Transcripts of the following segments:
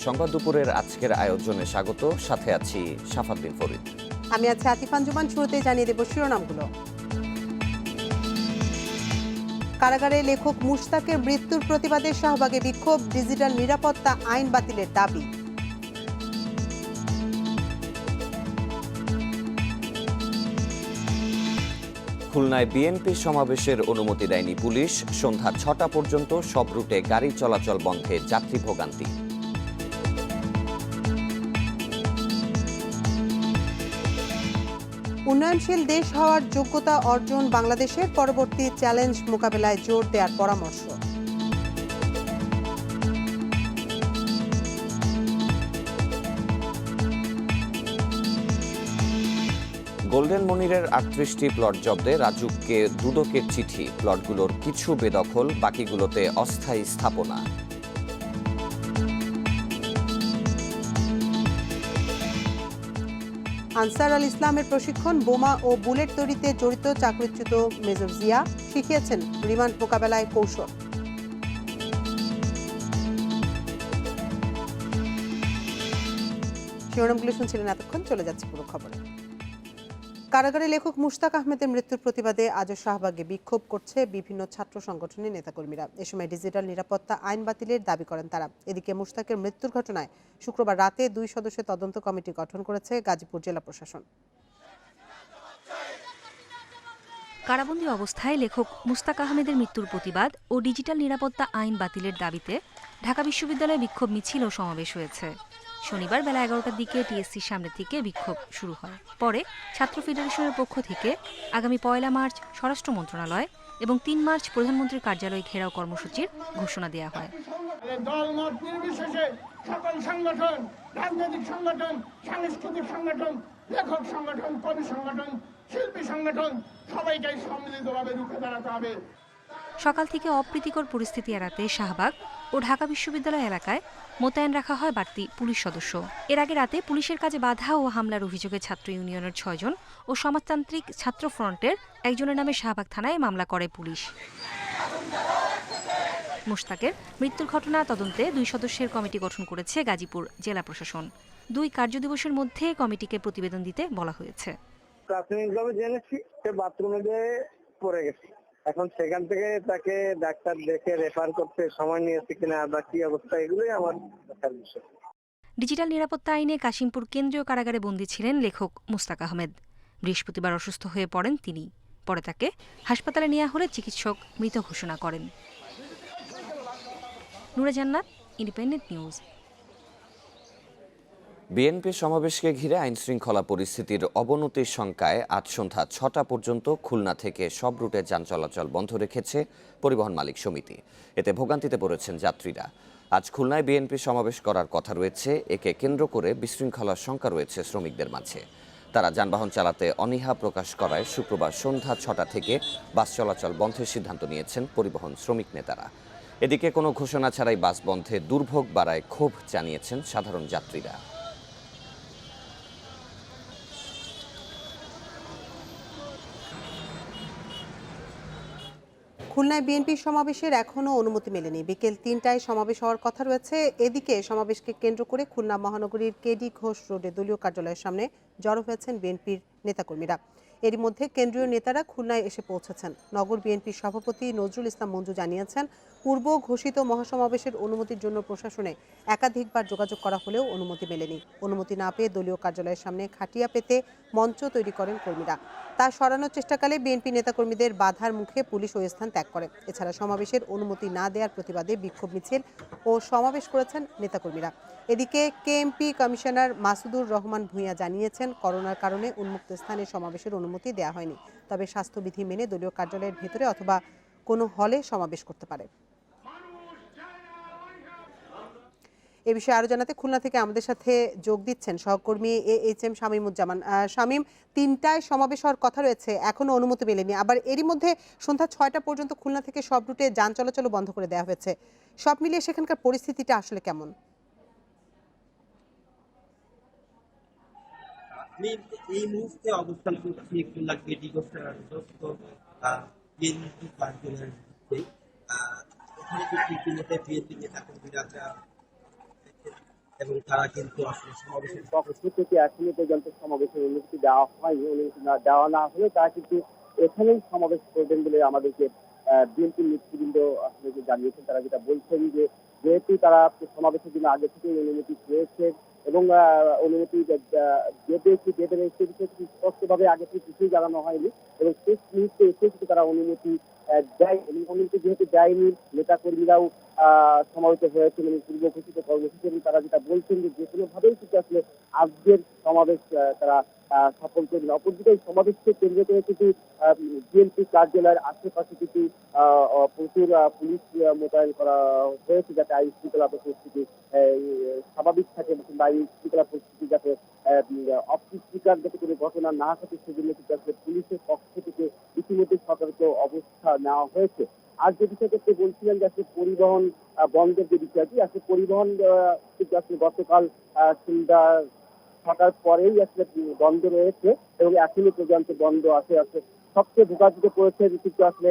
সংবাদ দুপুরের আজকের আয়োজনে স্বাগত। সাথে আছি শাফাদ্দিন ফরিদ। আমি আছি আতিফান জুমান। শুরুতেই জানিয়ে দেব শিরোনামগুলো। কারাগারে লেখক মুশতাকের মৃত্যুর প্রতিবাদে শাহবাগে বিক্ষোভ, ডিজিটাল নিরাপত্তা আইন বাতিলের দাবি। খুলনায় বিএনপি সমাবেশের অনুমতি দেয়নি পুলিশ। সন্ধ্যা ৬টা পর্যন্ত সব রুটে গাড়ি চলাচল বন্ধে যাত্রী ভোগান্তি। উন্নয়নশীল দেশ হওয়ার যোগ্যতা অর্জন বাংলাদেশের, পরবর্তী চ্যালেঞ্জ মোকাবেলায় জোর দেওয়ার পরামর্শ। গোল্ডেন মনিরের ৩৮টি প্লট জব্দে রাজুককে দুদকের চিঠি। প্লটগুলোর কিছু বেদখল, বাকিগুলোতে অস্থায়ী স্থাপনা। আনসার আল ইসলামের প্রশিক্ষণ, বোমা ও বুলেট তৈরিতে জড়িত চাকরিচ্যুত মেজর জিয়া শিখিয়েছেন রিমান্ড মোকাবেলায় কৌশল। শিরোনামগুলো শুনছিলেন এতক্ষণ, চলে যাচ্ছে পুরো খবরে। কারাগারে লেখক মুশতাক আহমেদের মৃত্যুর প্রতিবাদে আজও শাহবাগে বিক্ষোভ করছে বিভিন্ন ছাত্র সংগঠনের নেতাকর্মীরা। এ সময় ডিজিটাল নিরাপত্তা আইন বাতিলের দাবি করেন তারা। এদিকে মুশতাকের মৃত্যুর ঘটনায় শুক্রবার রাতে ২ সদস্যের তদন্ত কমিটি গঠন করেছে গাজীপুর জেলা প্রশাসন। কারাবন্দী অবস্থায় লেখক মুশতাক আহমেদের মৃত্যুর প্রতিবাদ ও ডিজিটাল নিরাপত্তা আইন বাতিলের দাবিতে ঢাকা বিশ্ববিদ্যালয়ে বিক্ষোভ মিছিল ও সমাবেশ হয়েছে। শনিবার বেলা ১১টার দিকে টিএসসির সামনে থেকে বিক্ষোভ শুরু হয়। পরে ছাত্র ফেডারেশনের পক্ষ থেকে আগামী ১ মার্চ স্বরাষ্ট্র মন্ত্রণালয় এবং ৩ মার্চ প্রধানমন্ত্রীর কার্যালয় ঘেরাও কর্মসূচির ঘোষণা দেওয়া হয়। দলমত নির্বিশেষে সকল সংগঠন, রাজনৈতিক সংগঠন, সাংস্কৃতিক সংগঠন, লেখক সংগঠন, কবি সংগঠন, শিল্পী সংগঠন সবাইকে সম্মিলিতভাবে রুখে দাঁড়াতে হবে। সকাল থেকে অপ্রীতিকর পরিস্থিতি এড়াতে শাহবাগ ও ঢাকা বিশ্ববিদ্যালয় এলাকায় মোতায়েন রাখা হয় বাড়তি পুলিশ সদস্য। এর আগে রাতে পুলিশের কাজে বাধা ও হামলার অভিযোগে ছাত্র ইউনিয়নের ৬ জন ও সমাজতান্ত্রিক ছাত্র ফ্রন্টের একজনের নামে শাহবাগ থানায় মামলা করে পুলিশ। মুশতাকের মৃত্যুর ঘটনা তদন্তে ২ সদস্যের কমিটি গঠন করেছে গাজীপুর জেলা প্রশাসন। ২ কার্যদিবসের মধ্যে কমিটিকে প্রতিবেদন দিতে বলা হয়েছে। প্রাথমিকভাবে জেনেছি সে বাথরুমে গিয়ে পড়ে গেছে। এখন সেখান থেকে তাকে ডাক্তার দেখে রেফার করতে সময় নিয়েছে কিনা বা কি অবস্থা, এগুলোই আমার দেখার বিষয়। ডিজিটাল নিরাপত্তা আইনে কাশিমপুর কেন্দ্রীয় কারাগারে বন্দী ছিলেন লেখক মুশতাক আহমেদ। বৃহস্পতিবার অসুস্থ হয়ে পড়েন তিনি। পরে তাকে হাসপাতালে নেওয়া হলে চিকিৎসক মৃত ঘোষণা করেন। নুরে জান্নাত, ইন্ডিপেন্ডেন্ট নিউজ। বিএনপি সমাবেশকে ঘিরে আইনশৃঙ্খলা পরিস্থিতির অবনতির শঙ্কায় আজ সন্ধ্যা ৬টা পর্যন্ত খুলনা থেকে সব রুটে যান চলাচল বন্ধ রেখেছে পরিবহন মালিক সমিতি। এতে ভোগান্তিতে পড়েছেন যাত্রীরা। আজ খুলনায় বিএনপি সমাবেশ করার কথা রয়েছে। একে কেন্দ্র করে বিশৃঙ্খলার শঙ্কা রয়েছে শ্রমিকদের মাঝে। তারা যানবাহন চালাতে অনীহা প্রকাশ করায় শুক্রবার সন্ধ্যা ৬টা থেকে বাস চলাচল বন্ধের সিদ্ধান্ত নিয়েছেন পরিবহন শ্রমিক নেতারা। এদিকে কোনো ঘোষণা ছাড়াই বাস বন্ধে দুর্ভোগ বাড়ায় ক্ষোভ জানিয়েছেন সাধারণ যাত্রীরা। খুলনায় বিএনপি সমাবেশের এখনও অনুমতি মেলেনি। বিকেল ৩টায় সমাবেশ হওয়ার কথা রয়েছে। এদিকে সমাবেশকে কেন্দ্র করে খুলনা মহানগরীর কেডি ঘোষ রোডে দলীয় কার্যালয়ের সামনে জড়ো হয়েছেন বিএনপির নেতাকর্মীরা। এরই মধ্যে কেন্দ্রীয় নেতারা খুলনায় এসে পৌঁছেছেন। নগর বিএনপির সভাপতি নজরুল ইসলাম মঞ্জু জানিয়েছেন, পূর্ব ঘোষিত মহাসমাবেশের অনুমতির জন্য প্রশাসনে একাধিকবার যোগাযোগ করা হলেও অনুমতি মেলেনি। অনুমতি না পেয়ে দলীয় কার্যালয়ের সামনে খাটিয়া পেতে মঞ্চ তৈরি করেন কর্মীরা। তা সরানোর চেষ্টাকালে বিএনপি নেতাকর্মীদের বাধার মুখে পুলিশ ওই স্থান ত্যাগ করে। এছাড়া সমাবেশের অনুমতি না দেওয়ার প্রতিবাদে বিক্ষোভ মিছিল ও সমাবেশ করেছেন নেতাকর্মীরা। এদিকে কেএমপি কমিশনার মাসুদুর রহমান ভূঁইয়া জানিয়েছেন, করোনার কারণে উন্মুক্ত স্থানে সমাবেশের অনুমতি দেওয়া হয়নি। তবে স্বাস্থ্যবিধি মেনে দলীয় কার্যালয়ের ভেতরে অথবা কোনো হলে সমাবেশ করতে পারে। এ বিষয়ে আরো জানাতে খুলনা থেকে আমাদের সাথে যোগ দিচ্ছেন সহকর্মী AHM শামীমুজ্জামান। শামীম, ৩টায় সমাবেশ হওয়ার কথা রয়েছে, এখনো অনুমতি মেলেনি। আবার এরই মধ্যে সন্ধ্যা ৬টা পর্যন্ত খুলনা থেকে সব রুটে যান চলাচল বন্ধ করে দেওয়া হয়েছে। সব মিলিয়ে সেখানকার পরিস্থিতিটা আসলে কেমন? আমি এই মুহূর্তে অবস্থান করছি খুলনা কেডি ঘোষ বিএনপি কার্যালয়ের মধ্যে। এখানে কিন্তু ইতিমধ্যে বিএনপি নেতাকর্মীরা এবং তারা কিন্তু আসলে সমাবেশের পক্ষ থেকে এখনো পর্যন্ত সমাবেশের অনুমতি দেওয়া হয়নি। অনুমতি না দেওয়া না হলে তারা কিন্তু এখানেই সমাবেশ করবেন বলে আমাদেরকে বিএনপির নেতৃবৃন্দ আসলে যে জানিয়েছেন। তারা যেটা বলছেন যে যেহেতু তারা সমাবেশের জন্য আগে থেকেই অনুমতি পেয়েছে এবং অনুমতি দেবে কি দেবে না সে বিষয়ে কিন্তু স্পষ্টভাবে আগে থেকে কিছুই জানানো হয়নি এবং শেষ মুহূর্তে এসে কিন্তু তারা অনুমতি দেয় এবং অনুমতি যেহেতু দেয়নি, নেতা কর্মীরাও সমাবেত হয়েছেন এবং পূর্ব ঘোষিত কর্মসূচি এবং তারা যেটা বলছেন যে কোনো ভাবেই কিন্তু আসলে আজকের সমাবেশ তারা সফল করবেন। অপরদিকে এই সমাবেশকে কেন্দ্র করে কিন্তু বিএনপি কার্যালয়ের আশেপাশে কিন্তু প্রচুর পুলিশ মোতায়েন করা হয়েছে যাতে আইন শৃঙ্খলা পরিস্থিতি স্বাভাবিক থাকে কিংবা আইন শৃঙ্খলা পরিস্থিতি যাতে অপ্রীতিকর যাতে কোনো ঘটনা না ঘটে সেজন্য কিন্তু আসলে পুলিশের পক্ষ থেকে ইতিমধ্যে সতর্ক অবস্থা নেওয়া হয়েছে। আর যে বিষয়টা বলছিলেন যে আসলে পরিবহন বন্ধের যে বিষয়টি আসলে পরিবহন কিন্তু আসলে গতকাল সন্ধ্যা 6টার পরেই আসলে বন্ধ রয়েছে এবং এখনো পর্যন্ত বন্ধ আছে। আসলে সবচেয়ে ভোগান্তিতে পড়েছে কিন্তু আসলে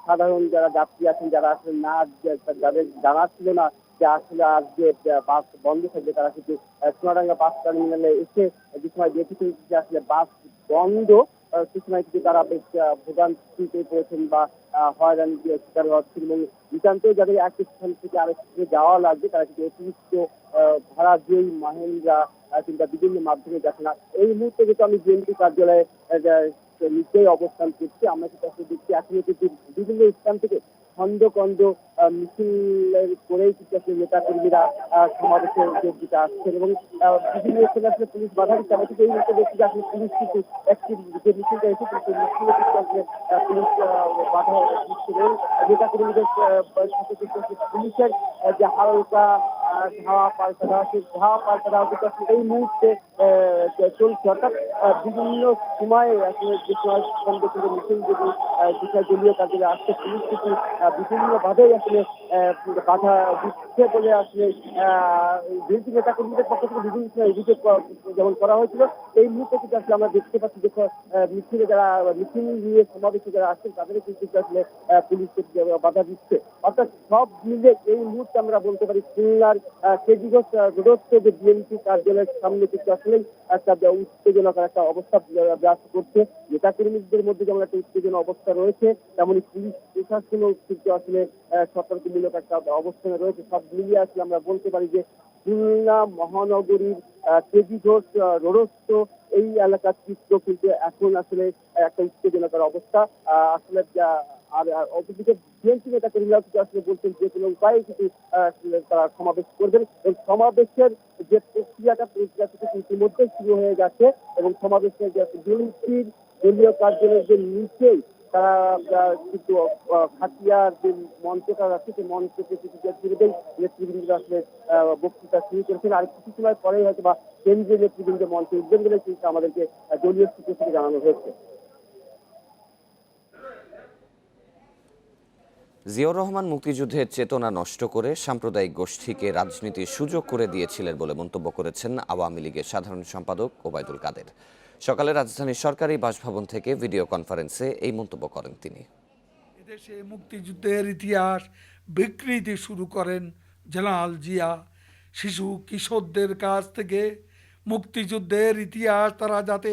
সাধারণ যারা যাত্রী আছেন যারা আসলে না যাদের জানা ছিল না যে আসলে আজকে বাস বন্ধ থাকবে তারা কিন্তু সোনাডাঙ্গা বাস টার্মিনালে এসে যে সময় দেখেছেন যে আসলে বাস বন্ধ সে সময় কিন্তু তারা বেশ ভোগান্তিতে পড়েছেন বা হয়রান শিকার হচ্ছেন এবং নিতান্ত যাদের এক স্থান থেকে আরেক স্থানে যাওয়া লাগবে তারা কিন্তু অতিরিক্ত ভাড়া দিয়েই মাহেন্দ্রা কিংবা বিভিন্ন মাধ্যমে দেখে না। এই মুহূর্তে কিন্তু আমি বিএনপি কার্যালয়ে নিচেই অবস্থান করছি। আমরা কিন্তু আসলে দেখছি এখনো কিন্তু বিভিন্ন স্থান থেকে খন্ড খন্ড মিছিল করেই কিন্তু আসলে নেতা কর্মীরা সমাবেশে যোগ দিতে আসছেন এবং বিভিন্ন স্থানে আসলে পুলিশ বাধা দিচ্ছে। আমরা কিন্তু এই মুহূর্তে দেখছি যে আসলে পুলিশ কিন্তু একটি যে মিছিলটা এসেছে সেই মিছিলে কিন্তু আসলে পুলিশ বাধা দিচ্ছে এবং নেতা কর্মীদের সাথে কিন্তু পুলিশের যে হালকা ধাওয়া পাল্টা দেওয়া সেই ধাওয়া পাল্টা দেওয়া কিন্তু আসলে এই মুহূর্তে চলছে। অর্থাৎ বিভিন্ন সময়ে আসলে যে সময় মিছিল যদি বিষয় দলীয় কাজে আসছে পুলিশ কিন্তু বিভিন্ন ভাবেই আসলে বাধা দিচ্ছে বলে আসলে বিএনপি নেতা কর্মীদের পক্ষ থেকে বিভিন্ন সময় অভিযোগ যেমন করা হয়েছিল। এই মুহূর্তে কিন্তু আসলে আমরা দেখতে পাচ্ছি যে মিছিলে যারা মিছিল নিয়ে সমাবেশে যারা আসছেন তাদের কিন্তু আসলে পুলিশ বাধা দিচ্ছে। অর্থাৎ সব মিলে এই মুহূর্তে আমরা বলতে পারি খুলনার কেজিগঞ্জ রোডস্থ যে বিএনপি কার্যালয়ের সামনে কিন্তু আসলে একটা উত্তেজনাকর একটা অবস্থা বিরাজ করছে। নেতা কর্মীদের মধ্যে যেমন একটা উত্তেজনা অবস্থা রয়েছে তেমনই পুলিশ প্রশাসনও কিন্তু আসলে সতর্কমূলক একটা অবস্থানে রয়েছে। সব মিলিয়ে আসলে আমরা বলতে পারি যে খুলনা মহানগরীর কেজিগঞ্জ রোডস্থ এই এলাকার চিত্র কিন্তু এখন আসলে একটা উত্তেজনাকর অবস্থা আসলে। আর অপরদিকে বিএনপি নেতা কর্মীরা কিন্তু আসলে বলছেন যে কোনো উপায়ে কিন্তু তারা সমাবেশ করবেন এবং সমাবেশের যে প্রক্রিয়াটা কিন্তু ইতিমধ্যে শুরু হয়ে গেছে এবং সমাবেশের যে বিএনপির দলীয় কার্যালয়ের যে নিচেই তারা কিন্তু খাটিয়ার যে মঞ্চটা আছে সেই মঞ্চকে কিছু নেতৃবৃন্দরা আসলে বক্তৃতা শুরু করেছেন। আর কিছু সময় পরেই হয়তো বা কেন্দ্রীয় নেতৃবৃন্দ মঞ্চে উঠবেন বলে কিন্তু আমাদেরকে দলীয় সূত্র থেকে জানানো হয়েছে। জিয়াউর রহমান মুক্তিযুদ্ধের চেতনা নষ্ট করে সাম্প্রদায়িক গোষ্ঠীকে রাজনীতির সুযোগ করে দিয়েছিলেন বলে মন্তব্য করেছেন আওয়ামী লীগের সাধারণ সম্পাদক ওবায়দুল কাদের। সকালে রাজধানীর সরকারি বাসভবন থেকে ভিডিও কনফারেন্সে এই মন্তব্য করেন তিনি। এদেশে মুক্তিযুদ্ধের ইতিহাস বিকৃতি শুরু করেন জেনারেল জিয়া। শিশু কিশোরদের কাছ থেকে মুক্তিযুদ্ধের ইতিহাস তারা যাতে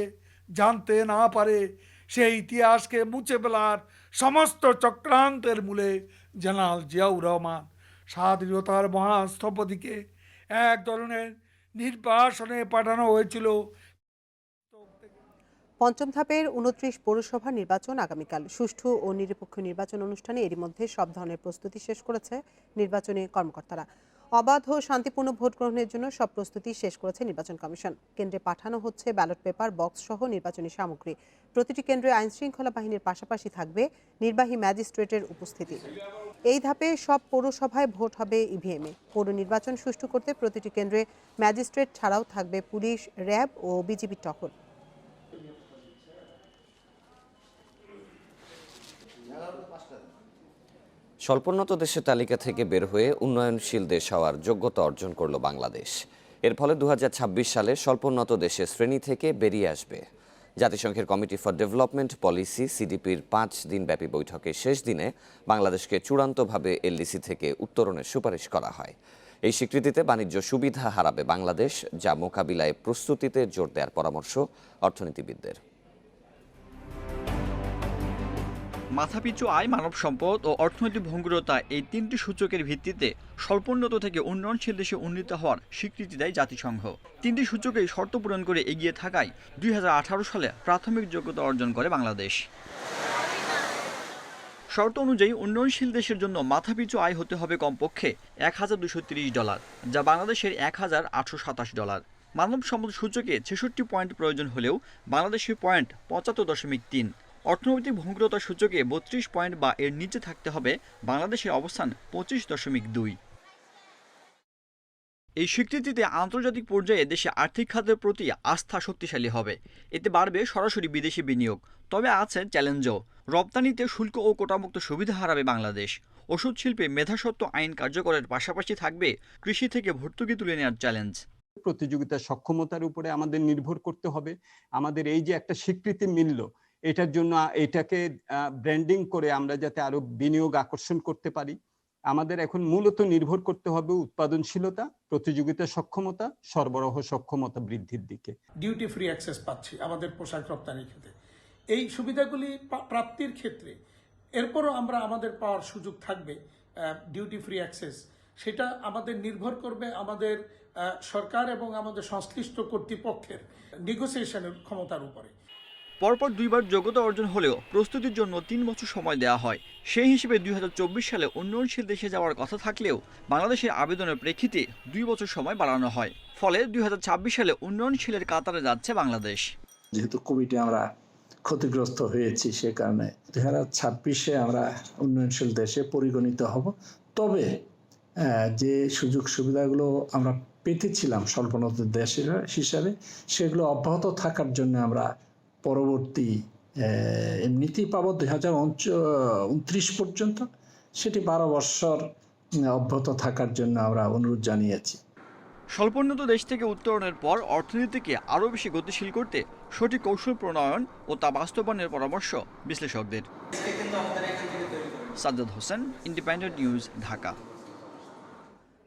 জানতে না পারে সেই ইতিহাসকে মুছে ফেলার সমস্ত চক্রান্তের মূলে জেনারেল জিয়াউর রহমান। স্বাধীনতার মহাস্থপতিকে এক ধরনের নির্বাসনে পাঠানো হয়েছিল। পঞ্চম ধাপের 29 পৌরসভা নির্বাচন আগামীকাল। সুষ্ঠু ও নিরপেক্ষ নির্বাচন অনুষ্ঠানে এরই মধ্যে সব ধরনের প্রস্তুতি শেষ করেছে নির্বাচনী কর্মকর্তারা। অবাধ ও শান্তিপূর্ণ ভোট গ্রহণের জন্য সব প্রস্তুতি শেষ করেছে নির্বাচন কমিশন। কেন্দ্রে পাঠানো হচ্ছে ব্যালট পেপার, বক্স সহ নির্বাচনী সামগ্রী। প্রতিটি কেন্দ্রে আইন শৃঙ্খলা বাহিনীর পাশাপাশি থাকবে নির্বাহী ম্যাজিস্ট্রেটের উপস্থিতি। এই ধাপে সব পৌরসভায় ভোট হবে ইভিএমে। পৌর নির্বাচন সুষ্ঠু করতে প্রতিটি কেন্দ্রে ম্যাজিস্ট্রেট ছাড়াও থাকবে পুলিশ, র্যাব ও বিজিবি টহল। স্বল্পোন্নত দেশের তালিকা থেকে বের হয়ে উন্নয়নশীল দেশ হওয়ার যোগ্যতা অর্জন করল বাংলাদেশ। এর ফলে 2026 সালে স্বল্পোন্নত দেশের শ্রেণী থেকে বেরিয়ে আসবে। জাতিসংঘের কমিটি ফর ডেভেলপমেন্ট পলিসি সিডিপির 5 দিনব্যাপী বৈঠকের শেষ দিনে বাংলাদেশকে চূড়ান্তভাবে এলডিসি থেকে উত্তরণের সুপারিশ করা হয়। এই স্বীকৃতিতে বাণিজ্য সুবিধা হারাবে বাংলাদেশ, যা মোকাবিলায় প্রস্তুতিতে জোর দেওয়ার পরামর্শ অর্থনীতিবিদদের। মাথাপিছু আয়, মানব সম্পদ ও অর্থনৈতিক ভঙ্গুরতা এই তিনটি সূচকের ভিত্তিতে স্বল্পোন্নত থেকে উন্নয়নশীল দেশে উন্নীত হওয়ার স্বীকৃতি দেয় জাতিসংঘ। তিনটি সূচকেই শর্ত পূরণ করে এগিয়ে থাকায় 2018 সালে প্রাথমিক যোগ্যতা অর্জন করে বাংলাদেশ। শর্ত অনুযায়ী উন্নয়নশীল দেশের জন্য মাথাপিছু আয় হতে হবে কমপক্ষে $1,230, যা বাংলাদেশের $1,827। মানব সম্পদ সূচকে 66 পয়েন্ট প্রয়োজন হলেও বাংলাদেশের পয়েন্ট 75.3। অর্থনৈতিক ভঙ্গুরতা সূচকে 32 পয়েন্ট বা এর নিচে থাকতে হবে বাংলাদেশের অবস্থান 25.2। এই স্বীকৃতিতে আন্তর্জাতিক পর্যায়ে দেশে আর্থিক খাতের প্রতি আস্থা শক্তিশালী হবে। এতে বাড়বে সরাসরি বিদেশি বিনিয়োগ। তবে আছে চ্যালেঞ্জও। রপ্তানিতে শুল্ক ও কোটামুক্ত সুবিধা হারাবে বাংলাদেশ। ওষুধ শিল্পে মেধাস্বত্ব আইন কার্যকরের পাশাপাশি থাকবে কৃষি থেকে ভর্তুকি তুলে নেওয়ার চ্যালেঞ্জ। প্রতিযোগিতার সক্ষমতার উপরে আমাদের নির্ভর করতে হবে। আমাদের এই যে একটা স্বীকৃতি মিলল, এটার জন্য এটাকে ব্র্যান্ডিং করে আমরা যাতে আরো বিনিয়োগ আকর্ষণ করতে পারি। আমাদের এখন মূলত নির্ভর করতে হবে উৎপাদনশীলতা, প্রতিযোগিতা সক্ষমতা, সরবরাহ সক্ষমতা বৃদ্ধির দিকে। ডিউটি ফ্রি অ্যাক্সেস পাচ্ছি আমাদের পোশাক রপ্তানির ক্ষেত্রে, এই সুবিধাগুলি প্রাপ্তির ক্ষেত্রে এরপরও আমরা আমাদের পাওয়ার সুযোগ থাকবে ডিউটি ফ্রি অ্যাক্সেস। সেটা আমাদের নির্ভর করবে আমাদের সরকার এবং আমাদের সংশ্লিষ্ট কর্তৃপক্ষের নেগোসিয়েশনের ক্ষমতার উপরে। পরপর দুইবার যোগ্যতা অর্জন হলেও প্রস্তুতির জন্য 3 বছর সময় দেওয়া হয়। সেই হিসেবে 2024 সালে উন্নয়নশীল দেশে যাওয়ার কথা থাকলেও বাংলাদেশের আবেদনের প্রেক্ষিতে 2 বছর সময় বাড়ানো হয়। ফলে 2026 সালে উন্নয়নশীলের কাতারে যাচ্ছে বাংলাদেশ। যেহেতু কোভিডে আমরা ক্ষতিগ্রস্ত হয়েছি, সে কারণে 2026-এ আমরা উন্নয়নশীল দেশে পরিগণিত হব। তবে যে সুযোগ সুবিধাগুলো আমরা পেতেছিলাম স্বল্পোন্নত দেশ হিসাবে, সেগুলো অব্যাহত থাকার জন্য আমরা পরবর্তী এমনিতেই পাবো 2029 পর্যন্ত, সেটি 12 বছর অব্যাহত থাকার জন্য আমরা অনুরোধ জানিয়েছি। স্বল্পোন্নত দেশ থেকে উত্তরণের পর অর্থনীতিকে আরও বেশি গতিশীল করতে সঠিক কৌশল প্রণয়ন ও তা বাস্তবায়নের পরামর্শ বিশ্লেষকদের। Sajjad Hossain, Independent News, Dhaka.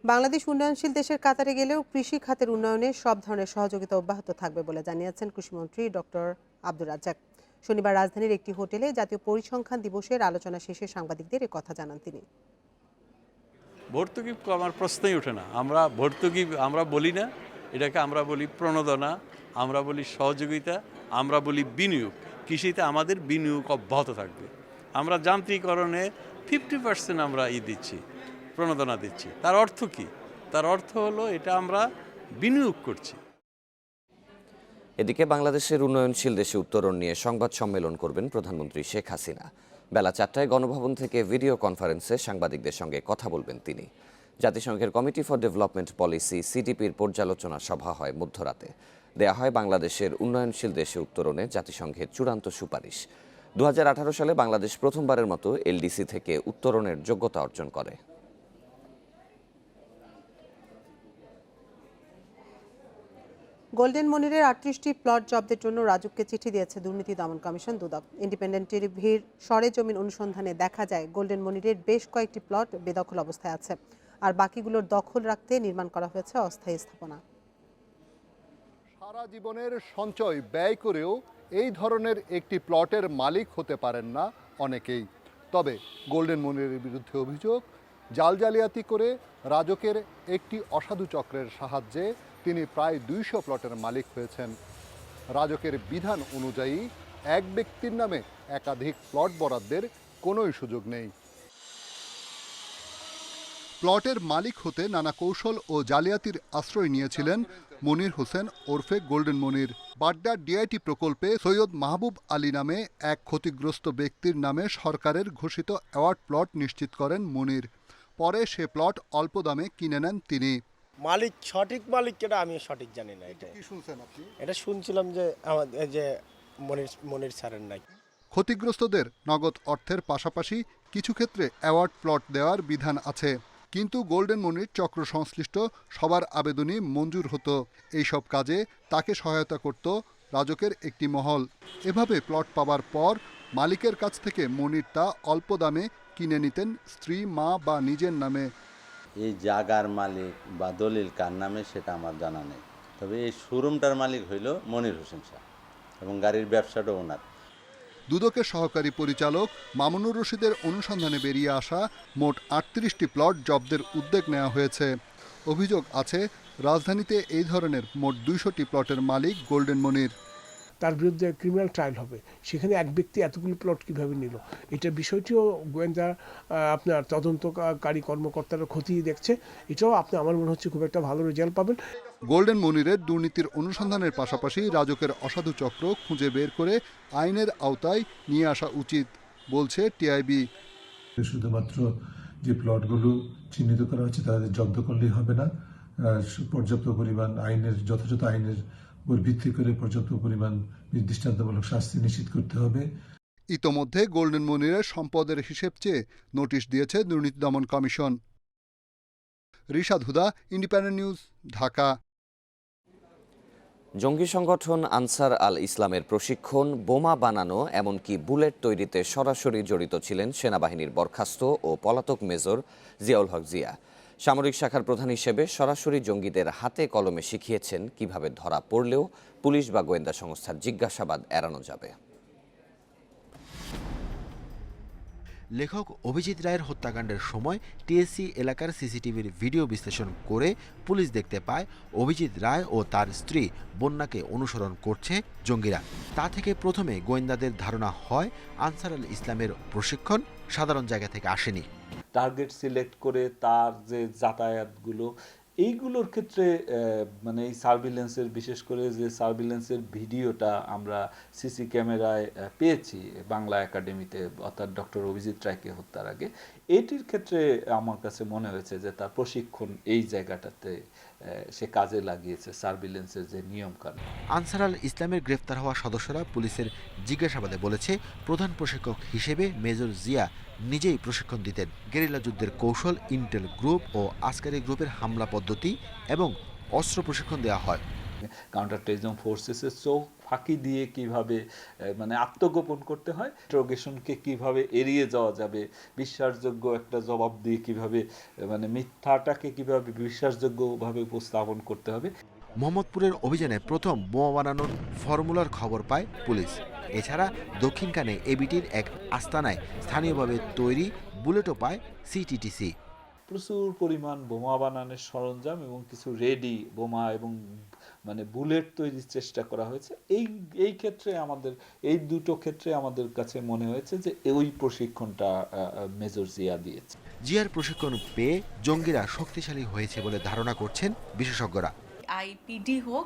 বাংলাদেশ উন্নয়নশীল দেশের কাতারে গেলেও কৃষি খাতের উন্নয়নে সব ধরনের সহযোগিতা অব্যাহত থাকবে বলে জানিয়েছেন কৃষিমন্ত্রী ডক্টর আব্দুর রাজ্জাক। শনিবার রাজধানীর একটি হোটেলে জাতীয় পরিসংখ্যান দিবসের আলোচনা শেষে সাংবাদিকদের এ কথা জানান তিনি। ভর্তুকি আমার প্রশ্নই ওঠে না। আমরা ভর্তুকি আমরা বলি না, এটাকে আমরা বলি প্রণোদনা, আমরা বলি সহযোগিতা, আমরা বলি বিনিয়োগ। কৃষিতে আমাদের বিনিয়োগ অব্যাহত থাকবে। আমরা যান্ত্রিকরণে 50% আমরা দিচ্ছি, প্রণোদনা দিচ্ছি। তার অর্থ কি? তার অর্থ হলো এটা আমরা বিনিয়োগ করছি। এদিকে বাংলাদেশের উন্নয়নশীল দেশে উত্তরণ নিয়ে সংবাদ সম্মেলন করবেন প্রধানমন্ত্রী শেখ হাসিনা। বেলা 4টায় গণভবন থেকে ভিডিও কনফারেন্সে সাংবাদিকদের সঙ্গে কথা বলবেন তিনি। জাতিসংঘের কমিটি ফর ডেভেলপমেন্ট পলিসি সিডিপির পর্যালোচনা সভা হয় মধ্যরাতে। দেয়া হয় বাংলাদেশের উন্নয়নশীল দেশে উত্তরণে জাতিসংঘের চূড়ান্ত সুপারিশ। 2018 সালে বাংলাদেশ প্রথমবারের মতো এলডিসি থেকে উত্তরণের যোগ্যতা অর্জন করে। গোল্ডেন মনিরের 38টি প্লট জব্দের জন্য রাজুককে চিঠি দিয়েছে দুর্নীতি দমন কমিশন দুদক। ইন্ডিপেন্ডেন্ট টিভির সরেজমিন অনুসন্ধানে দেখা যায় গোল্ডেন মনিরের বেশ কয়েকটি প্লট বেদখল অবস্থায় আছে, আর বাকিগুলোর দখল রাখতে নির্মাণ করা হয়েছে অস্থায়ী স্থাপনা। সারা জীবনের সঞ্চয় ব্যয় করেও এই ধরনের একটি প্লটের মালিক হতে পারেন না অনেকেই। তবে গোল্ডেন মনিরের বিরুদ্ধে অভিযোগ, জাল জালিয়াতি করে রাজকের একটি অসাধু চক্রের সাহায্যে তিনি প্রায় 200 প্লটের মালিক হয়েছেন। রাজকের বিধান অনুযায়ী এক ব্যক্তির নামে একাধিক প্লট বরাদ্দের কোনোই সুযোগ নেই। প্লটের মালিক হতে নানা কৌশল ও জালিয়াতির আশ্রয় নিয়েছিলেন মনির হোসেন ওরফে গোল্ডেন মনির। বাড্ডা ডিআইটি প্রকল্পে সৈয়দ মাহবুব আলী নামে এক ক্ষতিগ্রস্ত ব্যক্তির নামে সরকারের ঘোষিত অ্যাওয়ার্ড প্লট নিশ্চিত করেন মনির। পরে সে প্লট অল্প দামে কিনে নেন তিনি। মালিক সঠিক মালিক কেটা আমি সঠিক জানি না। এটা কি শুনছেন আপনি? এটা শুনছিলাম যে আমাদের যে মনির স্যারের নাই। ক্ষতিগ্রস্তদের নগদ অর্থের পাশাপাশি কিছু ক্ষেত্রে অ্যাওয়ার্ড প্লট দেওয়ার বিধান আছে, কিন্তু গোল্ডেন মনির চক্র সংশ্লিষ্ট সবার আবেদনই মঞ্জুর হতো। এইসব কাজে তাকে সহায়তা করত রাজকের একটি মহল। এভাবে প্লট পাওয়ার পর মালিকের কাছ থেকে মনির তা অল্প দামে কিনে নিতেন স্ত্রী, মা বা নিজের নামে। এই জাগার মালিক বা দলিল কার নামে সেটা আমার জানা নেই, তবে এই শোরুমটার মালিক হইল মনির হোসেন শাহ এবং গাড়ির ব্যবসাটা ওনার। দুদকের সহকারী পরিচালক মামুনুর রশিদের অনুসন্ধানে বেরিয়ে আসা মোট ৩৮টি প্লট জব্দের উদ্যোগ নেওয়া হয়েছে। অভিযোগ আছে রাজধানীতে এই ধরনের মোট ২০০টি প্লটের মালিক গোল্ডেন মনির। তার বিরুদ্ধে ক্রিমিনাল ট্রায়াল হবে, সেখানে এক ব্যক্তি এতগুলো প্লট কিভাবে নিল, এটা বিষয়টিও গোয়েন্দা আপনার তদন্তকারী কর্মকর্তারা খতিয়ে দেখছে। এটাও আমার মনে হচ্ছে খুব একটা ভালো রেজাল্ট পাবেন। গোল্ডেন মনিরের দুর্নীতির অনুসন্ধানের পাশাপাশি রাজকের অসাধু চক্র খুঁজে বের করে আইনের আওতায় নিয়ে আসা উচিত বলছে টিআইবি। শুধুমাত্র যে প্লটগুলো চিহ্নিত করা হচ্ছে তাদের জব্দ করলেই হবে না, পর্যাপ্ত পরিমাণ যথাযথ আইনের উপর ভিত্তি করে পর্যাপ্ত পরিমাণ দৃষ্টান্তমূলক শাস্তি নিশ্চিত করতে হবে। ইতোমধ্যে গোল্ডেন মনিরের সম্পদের হিসেব চেয়ে নোটিশ দিয়েছে দুর্নীতি দমন কমিশন। রিশাদ হুদা, ইন্ডিপেন্ডেন্ট নিউজ, ঢাকা। জঙ্গি সংগঠন আনসার আল ইসলামের প্রশিক্ষণ, বোমা বানানো এমনকি বুলেট তৈরিতে সরাসরি জড়িত ছিলেন সেনাবাহিনীর বরখাস্ত ও পলাতক মেজর জিয়াউল হক জিয়া। সামরিক শাখার প্রধান হিসেবে সরাসরি জঙ্গিদের হাতে কলমে শিখিয়েছেন কিভাবে ধরা পড়লেও পুলিশ বা গোয়েন্দা সংস্থার জিজ্ঞাসাবাদ এড়ানো যাবে। লেখক অভিজিৎ রায়ের হত্যাকাণ্ডের সময় টিএসসি এলাকার সিসিটিভির ভিডিও বিশ্লেষণ করে পুলিশ দেখতে পায় অভিজিৎ রায় ও তার স্ত্রী বন্যাকে অনুসরণ করছে জঙ্গিরা। তা থেকে প্রথমে গোয়েন্দাদের ধারণা হয় আনসার আল ইসলামের প্রশিক্ষণ সাধারণ জায়গা থেকে আসেনি। টার্গেট সিলেক্ট করে তার যে যাতায়াতগুলো, এইগুলোর ক্ষেত্রে মানে এই সার্ভিলেন্সের, বিশেষ করে যে সার্ভিলেন্সের ভিডিওটা আমরা সিসি ক্যামেরায় পেয়েছি বাংলা একাডেমিতে, অর্থাৎ ডক্টর অভিজিৎ রায়কে হত্যার আগে, এটির ক্ষেত্রে আমার কাছে মনে হয়েছে যে তার প্রশিক্ষণ এই জায়গাটাতে সে কাজে লাগিয়েছে, সার্ভিলেন্সের যে নিয়মকানুন। আনসার আল ইসলামের গ্রেফতার হওয়া সদস্যরা পুলিশের জিজ্ঞাসাবাদে বলেছে প্রধান প্রশিক্ষক হিসেবে মেজর জিয়া নিজেই প্রশিক্ষণ দিতেন। গেরিলা যুদ্ধের কৌশল, ইন্টেল গ্রুপ ও আসকারি গ্রুপের হামলা পদ্ধতি এবং অস্ত্র প্রশিক্ষণ দেওয়া হয়। কাউন্টার টেররিজম ফোর্সেসের চোখ ফাঁকি দিয়ে কিভাবে মানে আত্মগোপন করতে হয়, ইন্টারোগেশনকে কিভাবে এড়িয়ে যাওয়া যাবে, বিশ্বাসযোগ্য একটা জবাব দিয়ে কিভাবে মানে মিথ্যাটাকে কিভাবে বিশ্বাসযোগ্যভাবে উপস্থাপন করতে হবে। মোহাম্মদপুরের অভিযানে প্রথম বোমা বানানোর ফর্মুলার খবর পায় পুলিশ। এছাড়া দক্ষিণখানে এবিটির এক আস্তানায় স্থানীয়ভাবে তৈরি বুলেটও পায় সিটিটিসি। প্রচুর পরিমাণ বোমা বানানোর সরঞ্জাম এবং কিছু রেডি বোমা এবং মানে বুলেট তৈরির চেষ্টা করা হয়েছে। এই ক্ষেত্রে আমাদের এই দুটো ক্ষেত্রে আমাদের কাছে মনে হয়েছে যে ওই প্রশিক্ষণটা মেজর জিয়া দিয়েছে। জিয়ার প্রশিক্ষণ পেয়ে জঙ্গিরা শক্তিশালী হয়েছে বলে ধারণা করছেন বিশেষজ্ঞরা। আইপিডি হোক,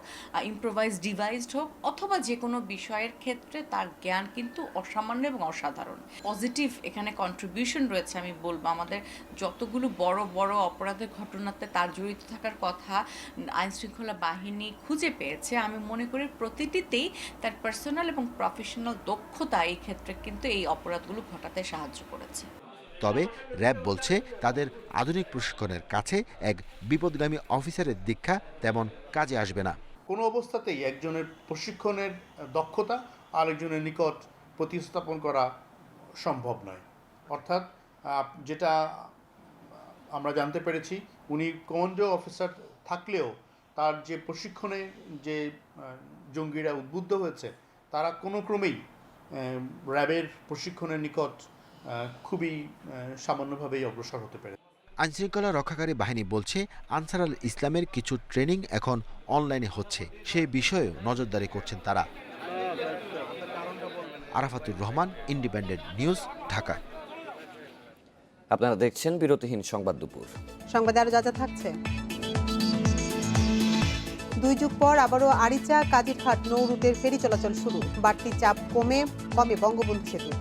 ইম্প্রোভাইজ ডিভাইসড হোক, অথবা যে কোনো বিষয়ের ক্ষেত্রে তার জ্ঞান কিন্তু অসামান্য এবং অসাধারণ। পজিটিভ এখানে কন্ট্রিবিউশন রয়েছে আমি বলবো। আমাদের যতগুলো বড় বড় অপরাধের ঘটনাতে তার জড়িত থাকার কথা আইনশৃঙ্খলা বাহিনী খুঁজে পেয়েছে, আমি মনে করি প্রতিটিতেই তার পার্সোনাল এবং প্রফেশনাল দক্ষতা এই ক্ষেত্রে কিন্তু এই অপরাধগুলো ঘটাতে সাহায্য করেছে। তবে র্যাব বলছে তাদের আধুনিক প্রশিক্ষণের কাছে এক বিপদগামী অফিসারের দীক্ষা তেমন কাজে আসবে না। কোনো অবস্থাতেই একজনের প্রশিক্ষণের দক্ষতা আরেকজনের নিকট প্রতিস্থাপন করা সম্ভব নয়। অর্থাৎ যেটা আমরা জানতে পেরেছি, উনি কমান্ডো অফিসার থাকলেও তার যে প্রশিক্ষণে যে জঙ্গিরা উদ্বুদ্ধ হয়েছে তারা কোনো ক্রমেই র্যাবের প্রশিক্ষণের নিকট খুবই সামান্যভাবেই অগ্রসর হতে পারে। আইনশৃঙ্খলা রক্ষাকারী বাহিনী বলছে আনসার আল ইসলামের কিছু ট্রেনিং এখন অনলাইনে হচ্ছে, সেই বিষয়ে নজরদারি করছেন তারা। Arafatur Rahman, independent News, Dhaka. আপনারা দেখছেন বিরতিহীন সংবাদ দুপুর। সংবাদে আরো যা থাকছে। 2 যুগ পর আবারও আরিচা কাজিরহাট নৌ রুটের ফেরি চলাচল শুরু, বাড়তি চাপ কমে বঙ্গবন্ধু সেতু।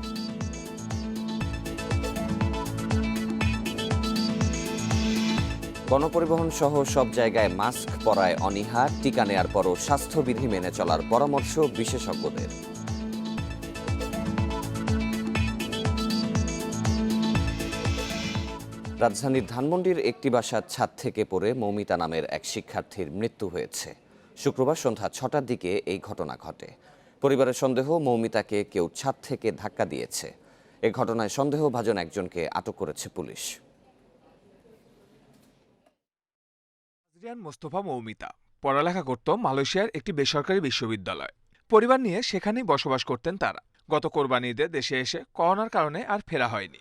গণপরিবহন সহ সব জায়গায় মাস্ক পরায় অনীহা, টিকা নেয়ার পরও স্বাস্থ্যবিধি মেনে চলার পরামর্শ বিশেষজ্ঞদের। রাজধানীর ধানমন্ডির একটি বাসার ছাদ থেকে পড়ে মৌমিতা নামের এক শিক্ষার্থীর মৃত্যু হয়েছে। শুক্রবার সন্ধ্যা 6টার দিকে এই ঘটনা ঘটে। পরিবারের সন্দেহ মৌমিতাকে কেউ ছাদ থেকে ধাক্কা দিয়েছে। এ ঘটনায় সন্দেহভাজন একজনকে আটক করেছে পুলিশ। অভিজিৎ মোস্তফা মৌমিতা পড়ালেখা করত মালয়েশিয়ার একটি বেসরকারি বিশ্ববিদ্যালয়। পরিবার নিয়ে সেখানেই বসবাস করতেন তারা। গত কোরবানি ঈদে দেশে এসে করোনার কারণে আর ফেরা হয়নি।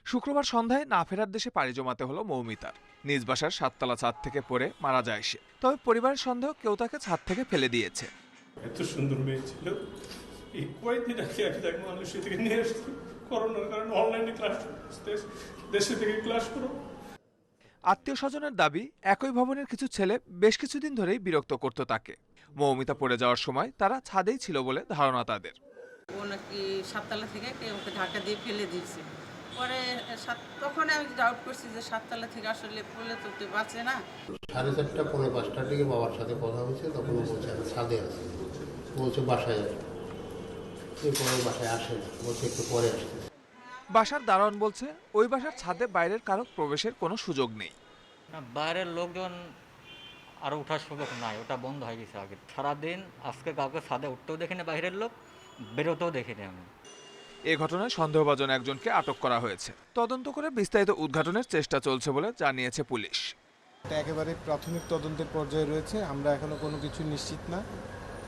শুক্রবার সন্ধ্যায় না ফেরার দেশে পাড়ি জমাতে হলো মৌমিতার। নিজ বাসার 7তলা ছাদ থেকে পড়ে মারা যায় সে। তবে পরিবারের সন্দেহ কেউ তাকে ছাদ থেকে ফেলে দিয়েছে। এত সুন্দর মেয়ে ছিল, এই কয়েকদিন আগে তাকে মালয়েশিয়া থেকে নিয়ে আসছে করোনার কারণে অনলাইনে ক্লাস দেশে থেকে ক্লাস করো। আত্মীয় স্বজনের দাবি, একই ভবনের কিছু ছেলে বেশ কিছুদিন ধরেই বিরক্ত করত তাকে। মৌমিতা পড়ে যাওয়ার সময় তারা ছাদেই ছিল বলে ধারণা তাদের। ও নাকি 7তলা থেকে ওকে ধাক্কা দিয়ে ফেলে দিয়েছে। পরে তখন আমি ডাউট করছি যে 7তলা থেকে আসলে পড়লে তো বাঁচে না। 4:30 পৌনে 5টার দিকে বাবার সাথে কথা হয়েছে, তখন বলছে আমি ছাদে আছি, বলছে বাসায় আসবে। এরপরে বাসায় আসে না, বলছে একটু পরে আসতে। বাসার দারোয়ান বলছে ওই বাসার ছাদে বাইরের কারো প্রবেশের কোনো সুযোগ নেই। বাইরের লোকজন আরো ওঠার সুযোগ নাই, ওটা বন্ধ হয়ে গেছে আগে। সারাদিন আজকে কাউকে ছাদে উঠতেও দেখিনি, বাইরের লোক বেরোতেও দেখিনি আমি। এ ঘটনায় সন্দেহভাজন একজনকে আটক করা হয়েছে। তদন্ত করে বিস্তারিত উদ্ঘাটনের চেষ্টা চলছে বলে জানিয়েছে পুলিশ। এটা একেবারে প্রাথমিক তদন্তের পর্যায়ে রয়েছে, আমরা এখনো কোনো কিছু নিশ্চিত না।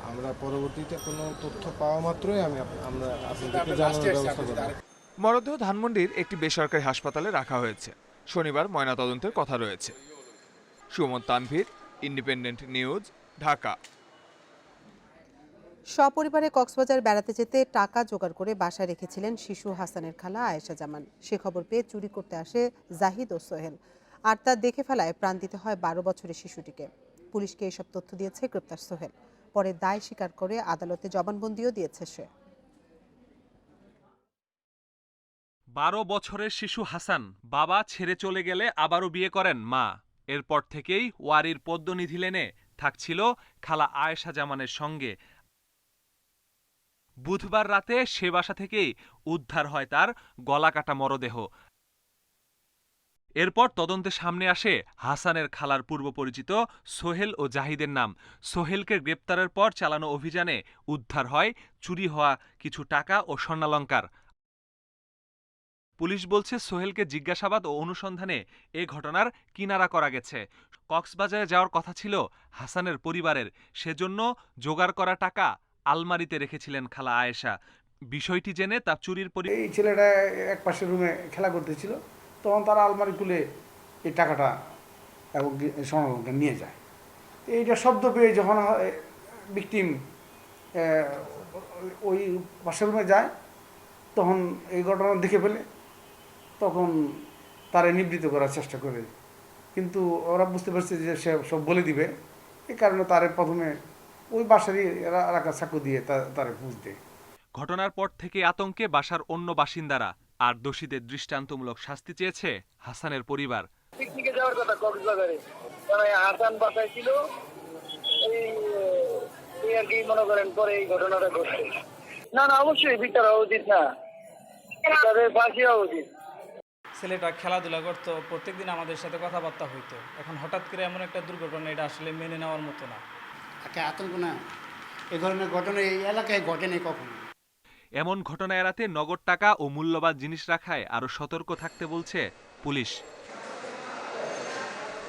আমরা পরবর্তীতে কোনো তথ্য পাওয়া মাত্রই আমরা আপনাদেরকে জানানোর ব্যবস্থা করব। মরদেহ ধানমন্ডির একটি বেসরকারি হাসপাতালে রাখা হয়েছে। শনিবার ময়নাতদন্তের কথা রয়েছে। Suman Tanvir, independent News, Dhaka. সপরিবারে কক্সবাজার বেড়াতে যেতে টাকা জোগাড় করে বাসায় রেখেছিলেন শিশু হাসানের খালা আয়েশা জামান। সে খবর পেয়ে চুরি করতে আসে জাহিদ ও সোহেল, আর তা দেখে ফেলায় প্রাণ দিতে হয় 12 বছরের শিশুটিকে। পুলিশকে এসব তথ্য দিয়েছে গ্রেপ্তার সোহেল। পরে দায় স্বীকার করে আদালতে জবানবন্দিও দিয়েছে সে। 12 বছরের শিশু হাসান বাবা ছেড়ে চলে গেলে আবারও বিয়ে করেন মা। এরপর থেকেই ওয়ারির পদ্মনিধি লেনে থাকছিল খালা আয়েশা জামানের সঙ্গে। বুধবার রাতে সে বাসা থেকেই উদ্ধার হয় তার গলাকাটা মরদেহ। এরপর তদন্তে সামনে আসে হাসানের খালার পূর্ব পরিচিত সোহেল ও জাহিদের নাম। সোহেলকে গ্রেপ্তারের পর চালানো অভিযানে উদ্ধার হয় চুরি হওয়া কিছু টাকা ও স্বর্ণালংকার। পুলিশ বলছে সোহেলকে জিজ্ঞাসাবাদ ও অনুসন্ধানে এ ঘটনার কিনারা করা গেছে। কক্সবাজারে যাওয়ার কথা ছিল হাসানের পরিবারের, সেজন্য জোগাড় করা টাকা আলমারিতে রেখেছিলেন খালা আয়েশা। বিষয়টি জেনে তা চুরির এই ছেলেটা এক পাশে রুমে খেলা করতেছিল, তখন তারা আলমারি খুলে এই টাকাটা এবং স্বর্ণালংকার নিয়ে যায়। এইটা শব্দ পেয়ে যখন ভিকটিম ওই পাশের রুমে যায়, তখন এই ঘটনা দেখে ফেলে, তখন তারা নিবৃত্ত করার চেষ্টা করে, কিন্তু ওরা বুঝতে পারছে যে সে সব বলে দিবে। এই কারণে তারা প্রথমে ওই বাসারই রাখা চাকু দিয়ে তারা ঘুষ দেয়। ঘটনার পর থেকে আতঙ্কে বাসার অন্য বাসিন্দারা, আর দোষীদের দৃষ্টান্তমূলক শাস্তি চেয়েছে হাসানের পরিবার। পিকনিকে যাওয়ার কথা কক্সবাজারে, হাসান বাসায় ছিল, এই আর কি মনে করেন পরে এই ঘটনাটা ঘটছে। না অবশ্যই বিচার হওয়া উচিত, না তাদের ফাঁসি হওয়া উচিত। ছেলেটা খেলাধুলা করতো, প্রত্যেকদিন আমাদের সাথে কথাবার্তা হইতো। এখন হঠাৎ করে এমন একটা দুর্ঘটনা, এটা আসলে মেনে নেওয়ার মতো না। আতঙ্ক না, এই ধরনের ঘটনা এই এলাকায় ঘটেনি কখনো। এমন ঘটনা এড়াতে নগদ টাকা ও মূল্যবান জিনিস রাখায় আরো সতর্ক থাকতে বলছে police.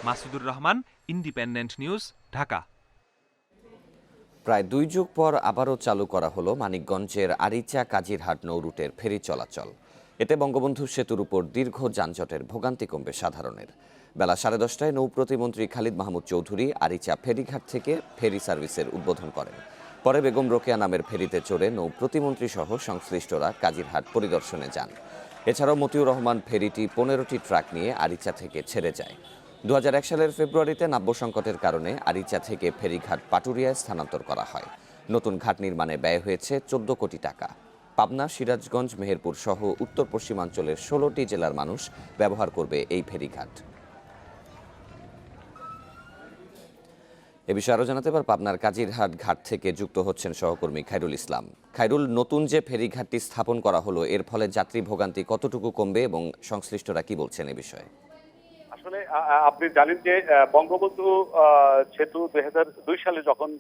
Masudur Rahman, independent News, Dhaka. প্রায় 2 যুগ পর আবারও চালু করা হলো মানিকগঞ্জের আরিচা কাজিরহাট নৌ রুটের ফেরি চলাচল। এতে বঙ্গবন্ধু সেতুর উপর দীর্ঘ যানজটের ভোগান্তি কমবে সাধারণের। বেলা 10:30টায় নৌ প্রতিমন্ত্রী খালিদ মাহমুদ চৌধুরী আরিচা ফেরিঘাট থেকে ফেরি সার্ভিসের উদ্বোধন করেন। পরে বেগম রোকেয়া নামের ফেরিতে চড়ে নৌ প্রতিমন্ত্রী সহ সংশ্লিষ্টরা কাজিরহাট পরিদর্শনে যান। এছাড়াও মতিউর রহমান ফেরিটি 15টি ট্রাক নিয়ে আরিচা থেকে ছেড়ে যায়। 2001 সালের ফেব্রুয়ারিতে নাব্য সংকটের কারণে আরিচা থেকে ফেরিঘাট পাটুরিয়ায় স্থানান্তর করা হয়। নতুন ঘাট নির্মাণে ব্যয় হয়েছে 14 কোটি টাকা। পাবনা, সিরাজগঞ্জ, মেহেরপুর সহ উত্তর পশ্চিমাঞ্চলের 16টি জেলার মানুষ ব্যবহার করবে এই ফেরিঘাট। এ বিষয়ে আরও জানাতে পার পাবনার কাজিরহাট ঘাট থেকে যুক্ত হচ্ছেন সহকর্মী খায়রুল ইসলাম। খায়রুল, নতুন যে ফেরিঘাটটি স্থাপন করা হলো, এর ফলে যাত্রী ভোগান্তি কতটুকু কমবে এবং সংশ্লিষ্টরা কি বলছেন এ বিষয়ে? আসলে আপনি জানেন যে বঙ্গবন্ধু সেতু 2002 সালে যখন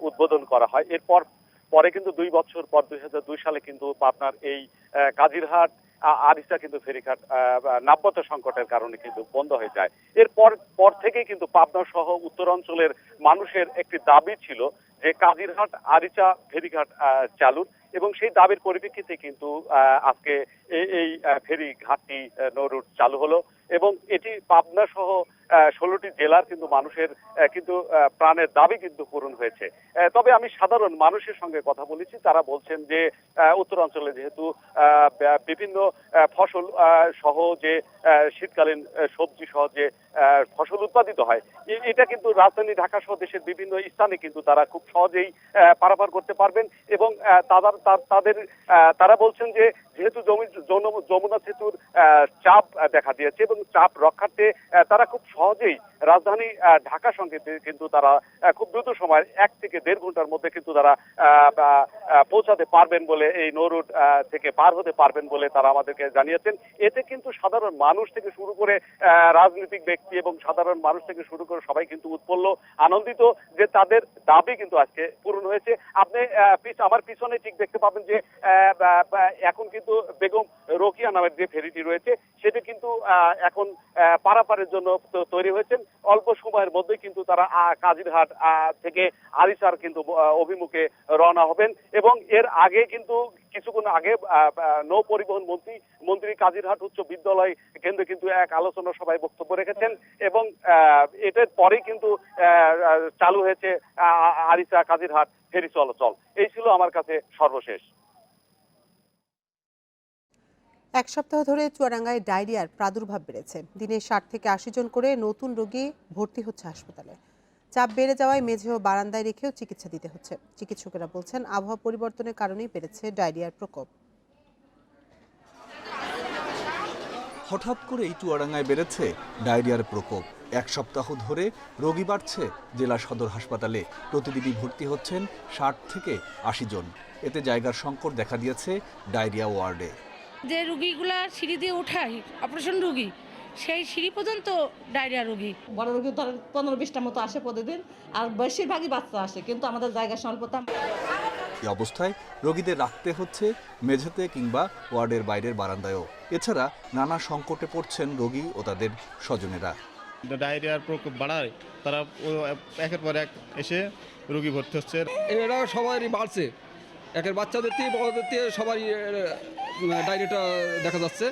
উদ্বোধন করা হয়, এরপর পরে কিন্তু 2 বছর পর 2002 সালে কিন্তু পাবনার এই কাজিরহাট আরিচা কিন্তু ফেরিঘাট নাব্যতা সংকটের কারণে কিন্তু বন্ধ হয়ে যায়। পর থেকেই কিন্তু পাবনা সহ উত্তরাঞ্চলের মানুষের একটি দাবি ছিল যে কাজিরহাট আরিচা ফেরিঘাট চালুর, এবং সেই দাবির পরিপ্রেক্ষিতে কিন্তু আজকে এই ফেরি ঘাটটি নৌ রুট চালু হলো, এবং এটি পাবনা সহ 16টি জেলার কিন্তু মানুষের কিন্তু প্রাণের দাবি কিন্তু পূরণ হয়েছে। তবে আমি সাধারণ মানুষের সঙ্গে কথা বলেছি, তারা বলছেন যে উত্তরাঞ্চলে যেহেতু বিভিন্ন ফসল সহ যে শীতকালীন সবজি সহ যে ফসল উৎপাদিত হয়, এটা কিন্তু রাজধানী ঢাকা সহ দেশের বিভিন্ন স্থানে কিন্তু তারা খুব সহজেই পারাপার করতে পারবেন, এবং তারা বলছেন যে যেহেতু যমুনা সেতুর চাপ দেখা দিয়েছে এবং চাপ রক্ষার্থে তারা খুব সহজেই রাজধানী ঢাকার সঙ্গে কিন্তু তারা খুব দ্রুত সময় 1 থেকে 1.5 ঘন্টার মধ্যে কিন্তু তারা পৌঁছাতে পারবেন বলে, এই নৌ রুট থেকে পার হতে পারবেন বলে তারা আমাদেরকে জানিয়েছেন। এতে কিন্তু সাধারণ মানুষ থেকে শুরু করে রাজনৈতিক ব্যক্তি এবং সাধারণ মানুষ থেকে শুরু করে সবাই কিন্তু উৎফুল্ল, আনন্দিত যে তাদের দাবি কিন্তু আজকে পূরণ হয়েছে। আপনি আমার পিছনে ঠিক দেখতে পাবেন যে এখন কিন্তু বেগম রোকিয়া নামের যে ফেরিটি রয়েছে সেটি কিন্তু এখন পারাপারের জন্য তৈরি হয়েছেন। অল্প সময়ের মধ্যে কিন্তু তারা কাজিরহাট থেকে আরিচার কিন্তু অভিমুখে রওনা হবেন, এবং এর আগে কিন্তু কিছুক্ষণ আগে নৌ পরিবহন মন্ত্রী কাজিরহাট উচ্চ বিদ্যালয় কেন্দ্রে কিন্তু এক আলোচনা সভায় বক্তব্য রেখেছেন, এবং এটার পরেই কিন্তু চালু হয়েছে আরিচা কাজিরহাট ফেরি চলাচল। এই ছিল আমার কাছে সর্বশেষ। এক সপ্তাহ ধরে চুয়াডাঙ্গায় ডায়রিয়ার প্রাদুর্ভাব বেড়েছে। দিনে 60 থেকে 80 জন করে নতুন রোগী ভর্তি হচ্ছে হাসপাতালে। চাপ বেড়ে যাওয়ায় মেঝে ও বারান্দায় রেখেও চিকিৎসা দিতে হচ্ছে। চিকিৎসকেরা বলছেন আবহাওয়া পরিবর্তনের কারণেই বেড়েছে ডায়রিয়ার প্রকোপ। হঠাৎ করেই চুয়াডাঙ্গায় বেড়েছে ডায়রিয়ার প্রকোপ। এক সপ্তাহ ধরে রোগী বাড়ছে জেলা সদর হাসপাতালে। প্রতিদিনই ভর্তি হচ্ছেন 60 থেকে 80 জন। এতে জায়গার সংকট দেখা দিয়েছে ডায়রিয়া ওয়ার্ডে। যে রুগীগুলা সিঁড়ি দিয়ে ওঠায় অপারেশন রুগী, সেই সিঁড়ি পর্যন্ত ডায়রিয়া রুগী। বড় রুগী ধরেন 15-20টার মতো আসে প্রতিদিন, আর বেশিরভাগই বাচ্চা আসে, কিন্তু আমাদের জায়গা স্বল্পতা। এই অবস্থায় রোগীদের রাখতে হচ্ছে মেঝেতে কিংবা ওয়ার্ডের বাইরের বারান্দায়ও। এছাড়া নানা সংকটে পড়ছেন রোগী ও তাদের স্বজনেরা। ডায়রিয়ার প্রকোপ বাড়ায় তারা একের পর এক এসে রোগী ভর্তি হচ্ছে। এরা সবারই বাড়ছে, একের বাচ্চাদের থেকে বড়দের থেকে সবারই ডায়রিয়াটা দেখা যাচ্ছে।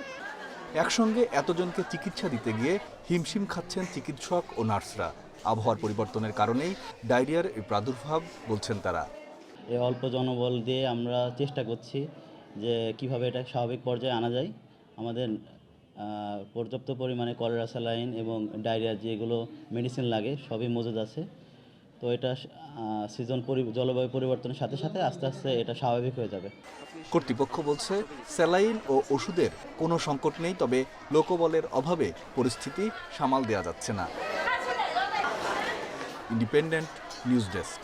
একসঙ্গে এতজনকে চিকিৎসা দিতে গিয়ে হিমশিম খাচ্ছেন চিকিৎসক ও নার্সরা। আবহাওয়ার পরিবর্তনের কারণেই ডায়রিয়ার এই প্রাদুর্ভাব বলছেন তারা। এই অল্প জনবল দিয়ে আমরা চেষ্টা করছি যে কিভাবে এটা স্বাভাবিক পর্যায়ে আনা যায়। আমাদের পর্যাপ্ত পরিমাণে কলেরা স্যালাইন এবং ডায়রিয়া যেগুলো মেডিসিন লাগে সবই মজুদ আছে। তো এটা জলবায়ু পরিবর্তনের সাথে সাথে আস্তে আস্তে এটা স্বাভাবিক হয়ে যাবে। কর্তৃপক্ষ বলছে স্যালাইন ও ওষুধের কোনো সংকট নেই, তবে লোকবলের অভাবে পরিস্থিতি সামাল দেওয়া যাচ্ছে না। Independent news desk.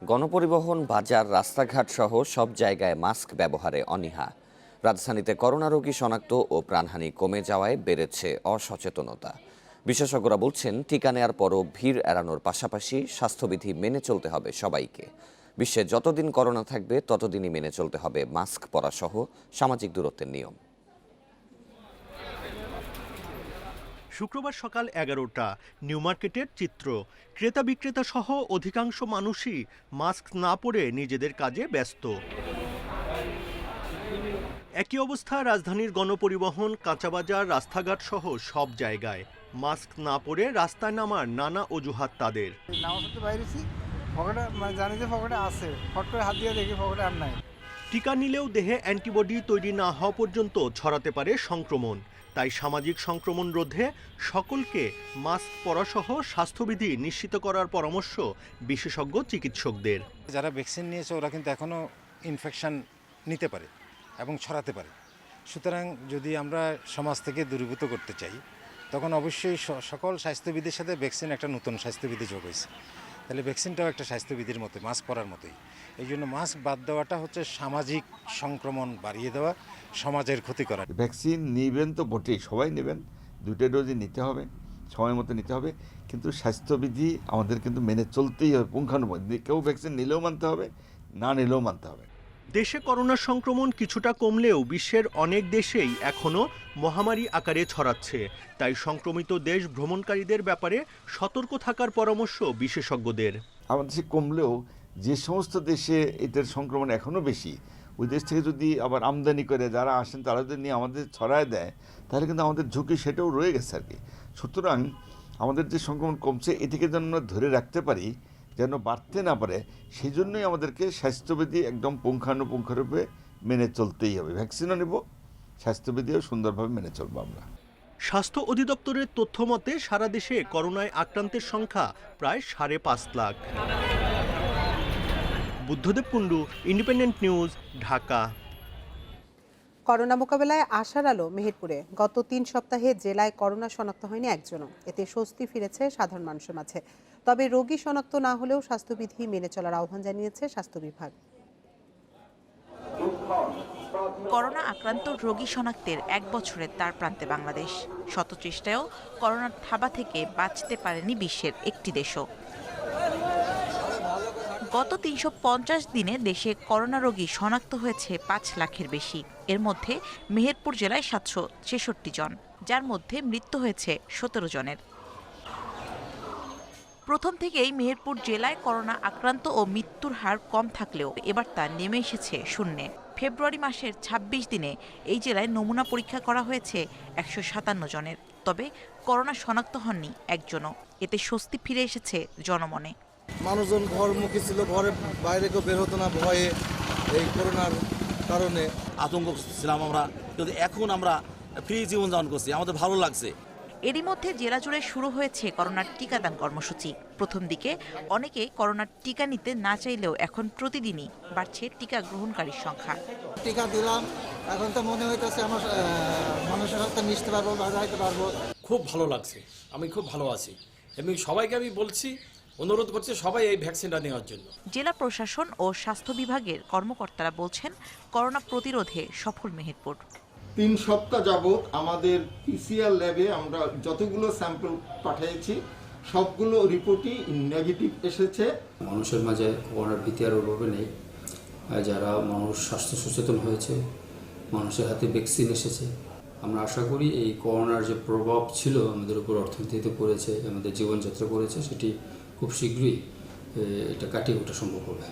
গণপরিবহন, বাজার, রাস্তাঘাট সহ সব জায়গায় মাস্ক ব্যবহারে অনীহা। রাজধানীতে করোনা রোগী শনাক্ত ও প্রাণহানি কমে যাওয়ায় বেড়েছে অসচেতনতা। বিশেষজ্ঞরা বলছেন টিকা নেয়ার পরও ভিড় এড়ানোর পাশাপাশি স্বাস্থ্যবিধি মেনে চলতে হবে সবাইকে। বিশ্বে যতদিন করোনা থাকবে ততদিনই মেনে চলতে হবে মাস্ক পরা সহ সামাজিক দূরত্বের নিয়ম। শুক্রবার সকাল 11টা, নিউ মার্কেটের চিত্র। ক্রেতা বিক্রেতা সহ অধিকাংশ মানুষই মাস্ক না পরে নিজেদের কাজে ব্যস্ত। একই অবস্থা রাজধানীর গণপরিবহন, কাঁচাবাজার, রাস্তাঘাট সহ সব জায়গায়। মাস্ক না পরে রাস্তায় নামার নানা অজুহাত তাদের। টিকা নিলেও দেহে অ্যান্টিবডি তৈরি না হওয়া পর্যন্ত ছড়াতে পারে সংক্রমণ। তাই সামাজিক সংক্রমণ রোধে সকলকে মাস্ক পরা সহ স্বাস্থ্যবিধি নিশ্চিত করার পরামর্শ বিশেষজ্ঞ চিকিৎসকদের। যারা ভ্যাকসিন নিয়েছে ওরা কিন্তু এখনও ইনফেকশন নিতে পারে এবং ছড়াতে পারে। সুতরাং যদি আমরা সমাজ থেকে দূরীভূত করতে চাই তখন অবশ্যই সকল স্বাস্থ্যবিধির সাথে ভ্যাকসিন একটা নতুন স্বাস্থ্যবিধি যোগ হয়েছে। তাহলে ভ্যাকসিনটাও একটা স্বাস্থ্যবিধির মতো, মাস্ক পরার মতোই। এই জন্য মাস্ক বাদ দেওয়াটা হচ্ছে সামাজিক সংক্রমণ বাড়িয়ে দেওয়া, সমাজের ক্ষতি করা। ভ্যাকসিন নেবেন তো বটেই, সবাই নেবেন, 2টা ডোজই নিতে হবে, সময় মতো নিতে হবে, কিন্তু স্বাস্থ্যবিধি আমাদের কিন্তু মেনে চলতেই হবে পুঙ্খানুপুঙ্খ। কেউ ভ্যাকসিন নিলেও মানতে হবে, না নিলেও মানতে হবে। দেশে করোনা সংক্রমণ কিছুটা কমলেও বিশ্বের অনেক দেশেই এখনো মহামারী আকারে ছড়াচ্ছে। তাই সংক্রমিত দেশ ভ্রমণকারীদের ব্যাপারে সতর্ক থাকার পরামর্শ বিশেষজ্ঞদের। আমাদের দেশে কমলেও যে সমস্ত দেশে এটার সংক্রমণ এখনও বেশি, ওই দেশ থেকে যদি আবার আমদানি করে যারা আসেন তারা যদি নিয়ে আমাদের ছড়ায় দেয়, তাহলে কিন্তু আমাদের ঝুঁকি সেটাও রয়ে গেছে আর কি। সুতরাং আমাদের যে সংক্রমণ কমছে এটিকে যেন ধরে রাখতে পারি, যেন বাড়তে না পারে, সেই জন্যই আমাদেরকে স্বাস্থ্যবিধি একদম পুঙ্খানুপুঙ্খরূপে মেনে চলতেই হবে। ভ্যাকসিনও নেব, স্বাস্থ্যবিধিও সুন্দরভাবে মেনে চলবো আমরা। স্বাস্থ্য অধিদপ্তরের তথ্য মতে সারা দেশে করোনায় আক্রান্তের সংখ্যা প্রায় 5.5 lakh. Buddhadeb Kundu, independent News, Dhaka. Corona মোকাবেলায় আশার আলো মেহেরপুরে। গত 3 সপ্তাহে জেলায় করোনা শনাক্ত হয়নি একজনও। এতে স্বস্তি ফিরেছে সাধারণ মানুষের মাঝে। তবে রোগী শনাক্ত না হলেও স্বাস্থ্যবিধি মেনে চলার আহ্বান জানিয়েছে স্বাস্থ্য বিভাগ। করোনা আক্রান্ত রোগী শনাক্তের 1 বছরের তার প্রান্তে বাংলাদেশ। শত চেষ্টায়ও করোনার থাবা থেকে বাঁচতে পারেনি বিশ্বের একটি দেশও। গত 350 দিনে দেশে করোনা রোগী শনাক্ত হয়েছে 5 লাখের বেশি। এর মধ্যে মেহেরপুর জেলায় 766 জন, যার মধ্যে মৃত্যু হয়েছে 17 জনের। প্রথম থেকেই মেহেরপুর জেলায় করোনা আক্রান্ত ও মৃত্যুর হার কম থাকলেও এবার তা নেমে এসেছে শূন্যে। ফেব্রুয়ারি মাসের 26 দিনে এই জেলায় নমুনা পরীক্ষা করা হয়েছে 157 জনের। তবে করোনা শনাক্ত হননি একজনও। এতে স্বস্তি ফিরে এসেছে জনমনে। মানুষজন ঘরমুখী ছিল, ঘরের বাইরে কেউ বের হতো না ভয়ে, এই করোনার কারণে আতঙ্ক ছিলাম আমরা, কিন্তু এখন আমরা ফ্রি জীবনযাপন করছি, আমাদের ভালো লাগছে। এরই মধ্যে জেলা জুড়ে শুরু হয়েছে করোনার টিকাদান কর্মসূচি। প্রথম দিকে অনেকে করোনার টিকা নিতে না চাইলেও এখন প্রতিদিনই বাড়ছে টিকা গ্রহণকারীর সংখ্যা। টিকা দিলাম, এখন তো মনে হইতেছে আমার মানুষের সাথে মিশতে পারবো, বাজাইতে পারবো। খুব ভালো লাগছে, আমি খুব ভালো আছি। এবং সবাইকে আমি বলছি, অনুরোধ করছি সবাই এই ভ্যাকসিনটা নেওয়ার জন্য। জেলা প্রশাসন ও স্বাস্থ্য বিভাগের কর্মকর্তারা বলছেন করোনা প্রতিরোধে সফল মেহেরপুর। 3 সপ্তাহ যাবত আমাদের পিসিআর ল্যাবে আমরা যতগুলো স্যাম্পল পাঠিয়েছি সবগুলো রিপোর্টই নেগেটিভ এসেছে। মানুষের মাঝে করোনার ভীতি আর ওভাবে নেই। যারা মানুষ স্বাস্থ্য সচেতন হয়েছে, মানুষের হাতে ভ্যাকসিন এসেছে, আমরা আশা করি এই করোনার যে প্রভাব ছিল আমাদের উপর অর্থনীতিতে পড়েছে, আমাদের জীবনযাত্রা করেছে, সেটি খুব শীঘ্রই এটা কাটিয়ে ওঠা সম্ভব হবে।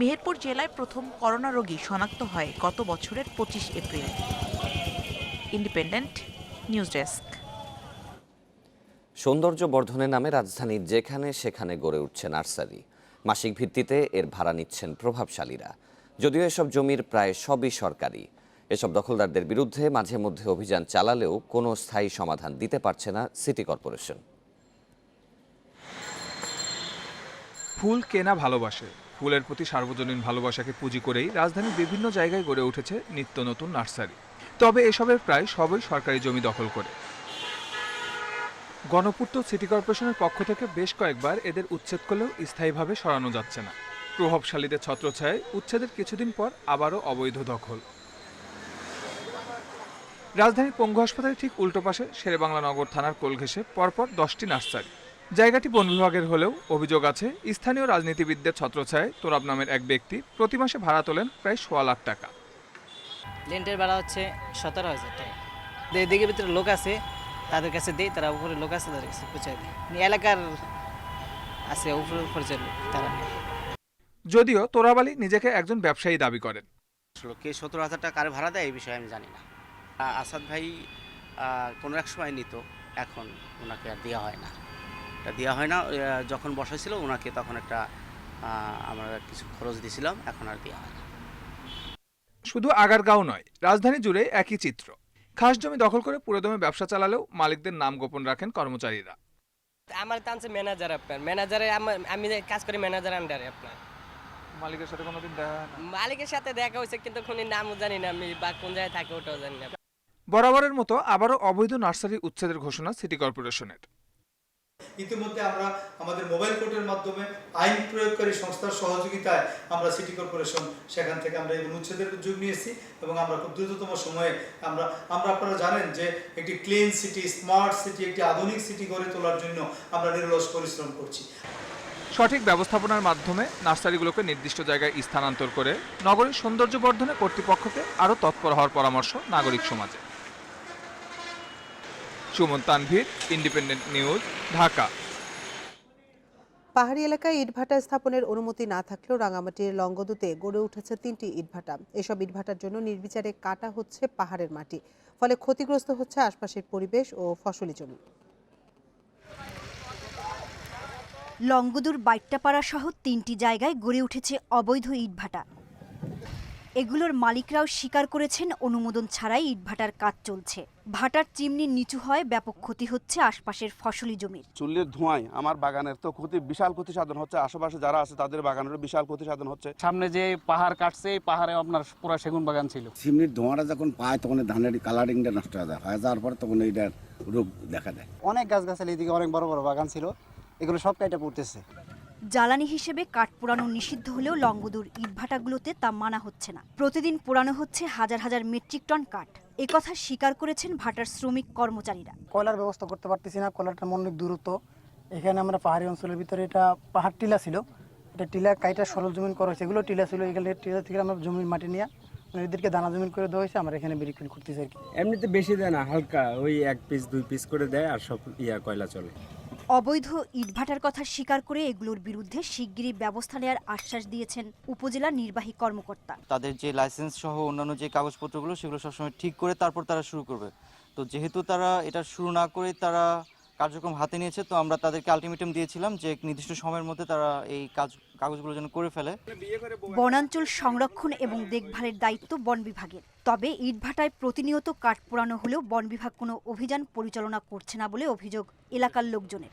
মেহেরপুর জেলায় প্রথম করোনা রোগী শনাক্ত হয় গত বছরের 25 এপ্রিল। Independent news desk. সৌন্দর্য বর্ধনের নামে রাজধানীর যেখানে সেখানে গড়ে উঠছে নার্সারি। মাসিক ভিত্তিতে এর ভাড়া নিচ্ছেন প্রভাবশালীরা। যদিও এসব জমির প্রায় সবই সরকারি। এসব দখলদারদের বিরুদ্ধে মাঝে মধ্যে অভিযান চালালেও কোনো স্থায়ী সমাধান দিতে পারছে না সিটি কর্পোরেশন। ফুল কেনা ভালোবাসে। ফুলের প্রতি সার্বজনীন ভালোবাসাকে পুঁজি করেই রাজধানীর বিভিন্ন জায়গায় গড়ে উঠেছে নিত্য নতুন নার্সারি। তবে এসবের প্রায় সবই সরকারি জমি দখল করে। গণপূর্ত সিটি কর্পোরেশনের পক্ষ থেকে বেশ কয়েকবার এদের উচ্ছেদ করলেও স্থায়ীভাবে সরানো যাচ্ছে না। প্রভাবশালীদের ছত্রছায়ায় উচ্ছেদের কিছুদিন পর আবারও অবৈধ দখল। রাজধানীর পঙ্গু হাসপাতালের ঠিক উল্টো পাশে শেরেবাংলা নগর থানার কোল ঘেঁষে পরপর 10টি নার্সারি। জায়গাটি বন বিভাগের হলেও অভিযোগ আছে স্থানীয় রাজনীতিবিদদের ছত্রছায়ায় তোরাব নামের এক ব্যক্তি প্রতি মাসে ভাড়া তোলেন প্রায় 1.25 লাখ টাকা। রেন্টের ভাড়া হচ্ছে 17,000 টাকা। এদিকে ভিতরে লোক আছে, তাদের কাছে দেই, তারা উপরে লোক আছে, তাদের কাছে পৌঁছায় দেয়। এলাকার আছে উপরে পরিচয় লোক, তারা যদিও তোরাব আলী নিজেকে একজন ব্যবসায়ী দাবি করেন। কে 17,000 টাকা কার ভাড়া দেয় এই বিষয়ে আমি জানি না। আসাদ ভাই কোনো এক সময় নিত, এখন ওনাকে আর দেওয়া হয় না। দেওয়া হয় না, যখন বসাইছিল ওনাকে তখন একটা আমরা কিছু খরচ দিয়েছিলাম, এখন আর দেওয়া হয় না। শুধু আগারগাঁও নয়, রাজধানী জুড়ে একই চিত্র। খাস জমি দখল করে পুরোদমে ব্যবসা চালালেও মালিকদের নাম গোপন রাখেন কর্মচারীরা। আমার টানছে ম্যানেজার, আপনার ম্যানেজারে আমি কাজ করি ম্যানেজার আন্ডারে। আপনার মালিকের সাথে কোনোদিন দেখা হয় না? মালিকের সাথে দেখা হয়েছে, কিন্তু কোনো নামও জানি না আমি, বা কোন জায়গায় থাকে ওটাও জানি না। বরাবরের মতো আবারও অবৈধ নার্সারি উচ্ছেদের ঘোষণা সিটি কর্পোরেশনের। ইতিমধ্যে আমরা আমাদের মোবাইল কোর্টের মাধ্যমে আইন প্রয়োগকারী সংস্থার সহযোগিতায় আমরা সিটি কর্পোরেশন সেখান থেকে আমরা এই উচ্ছেদের উদ্যোগ নিয়েছি এবং আমরা খুব দ্রুততম সময়ে আমরা আপনারা জানেন যে একটি ক্লিন সিটি, স্মার্ট সিটি, একটি আধুনিক সিটি গড়ে তোলার জন্য আমরা নিরলস পরিশ্রম করছি। সঠিক ব্যবস্থাপনার মাধ্যমে নার্সারিগুলোকে নির্দিষ্ট জায়গায় স্থানান্তর করে নগরীর সৌন্দর্য বর্ধনে কর্তৃপক্ষকে আরও তৎপর হওয়ার পরামর্শ নাগরিক সমাজে। Suman Tanvir, independent News, Dhaka. পাহাড়ি এলাকায় ইটভাটা স্থাপনের অনুমতি না থাকলেও রাঙামাটির লংগদুতে গড়ে উঠেছে 3টি ইটভাটা। এসব ইটভাটার জন্য নির্বিচারে কাটা হচ্ছে পাহাড়ের মাটি, ফলে ক্ষতিগ্রস্ত হচ্ছে আশপাশের পরিবেশ ও ফসলি জমি। লংগদুর বাইট্টাপাড়া সহ 3টি জায়গায় গড়ে উঠেছে অবৈধ ইটভাটা। এগুলোর মালিকরাও স্বীকার করেছেন অনুমোদন ছাড়াই ইটভাটার কাজ চলছে। ভাটার চিমনি নিচু হয়, ব্যাপক ক্ষতি হচ্ছে আশপাশের ফসলি জমির। চুল্লির ধোঁয়ায় আমার বাগানের তো বিশাল ক্ষতি সাধন হচ্ছে, আশেপাশে যারা আছে তাদের বাগানেরও বিশাল ক্ষতি সাধন হচ্ছে। সামনে যে পাহাড় কাটছে, এই পাহাড়ে আপনার পুরো সেগুন বাগান ছিল। চিমনির ধোঁয়াটা যখন পায় তখন ধানের কালারিংটা নষ্ট হয়ে যাওয়ার পর তখন এইটার রোগ দেখা দেয়। অনেক গাছগাছালি, এদিকে অনেক বড় বড় বাগান ছিল, এগুলো সব কাটা পড়তেছে। জ্বালানি হিসেবে কাঠ পোড়ানো নিষিদ্ধ হলেও লংগদুর ইটভাটাগুলোতে তা মানা হচ্ছে না। প্রতিদিন পোড়ানো হচ্ছে হাজার হাজার মেট্রিক টন কাঠ। একথা স্বীকার করেছেন ভাটার শ্রমিক কর্মচারীরা। কয়লার ব্যবস্থা করতে পারতেছি না, কয়লাটার অনেক দূরত্ব। এখানে আমরা পাহাড়ি অঞ্চলের ভিতরে, এটা পাহাড় টিলা ছিল, এটা টিলা কাইটা সরল জমিন করা হয়েছে। এগুলো টিলা ছিল, এগুলো টিলা থেকে আমরা জমির মাটি নিয়ে এদেরকে দানা জমিন করে দেওয়া হয়েছে। আমরা এখানে বিক্রি করতেছি আর কি। এমনিতে বেশি দেয় না, হালকা ওই 1 পিস 2 পিস করে দেয়, আর সব কয়লা চলে। অবৈধ ইটভাটার কথা স্বীকার করে এগুলোর বিরুদ্ধে শিগগিরই ব্যবস্থা নেওয়ার আশ্বাস দিয়েছেন উপজেলা নির্বাহী কর্মকর্তা। তাদের যে লাইসেন্স সহ অন্যান্য যে কাগজপত্রগুলো সেগুলো সবসময় ঠিক করে তারপর তারা শুরু করবে। তো যেহেতু তারা এটা শুরু না করে তারা কার্যক্রম হাতে নিয়েছে, তো আমরা তাদেরকে আলটিমেটাম দিয়েছিলাম যে নির্দিষ্ট সময়ের মধ্যে তারা এই কাগজগুলো যেন করে ফেলে। বনাঞ্চল সংরক্ষণ এবং দেখভালের দায়িত্ব বন বিভাগের। তবে ইটভাটায় প্রতিনিয়ত কাঠ পোড়ানো হলেও বন বিভাগ কোনো অভিযান পরিচালনা করছে না বলে অভিযোগ এলাকার লোকজনের।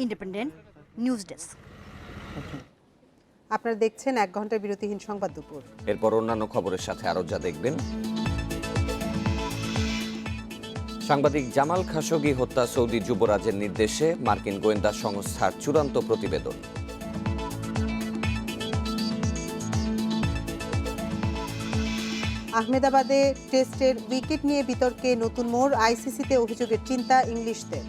Independent news desk. আপনারা দেখছেন 1 ঘন্টার বিরতিহীন সংবাদ দুপুর। এরপর অন্যান্য খবরের সাথে আরো যা দেখবেন। সাংবাদিক জামাল খাশোগি হত্যা সৌদি যুবরাজের নির্দেশে মার্কিন গোয়েন্দা সংস্থার চূড়ান্ত প্রতিবেদন। আহমেদাবাদে টেস্টের উইকেট নিয়ে বিতর্কে নতুন মোড়, আইসিসিতে অভিযোগের চিন্তা ইংলিশদের।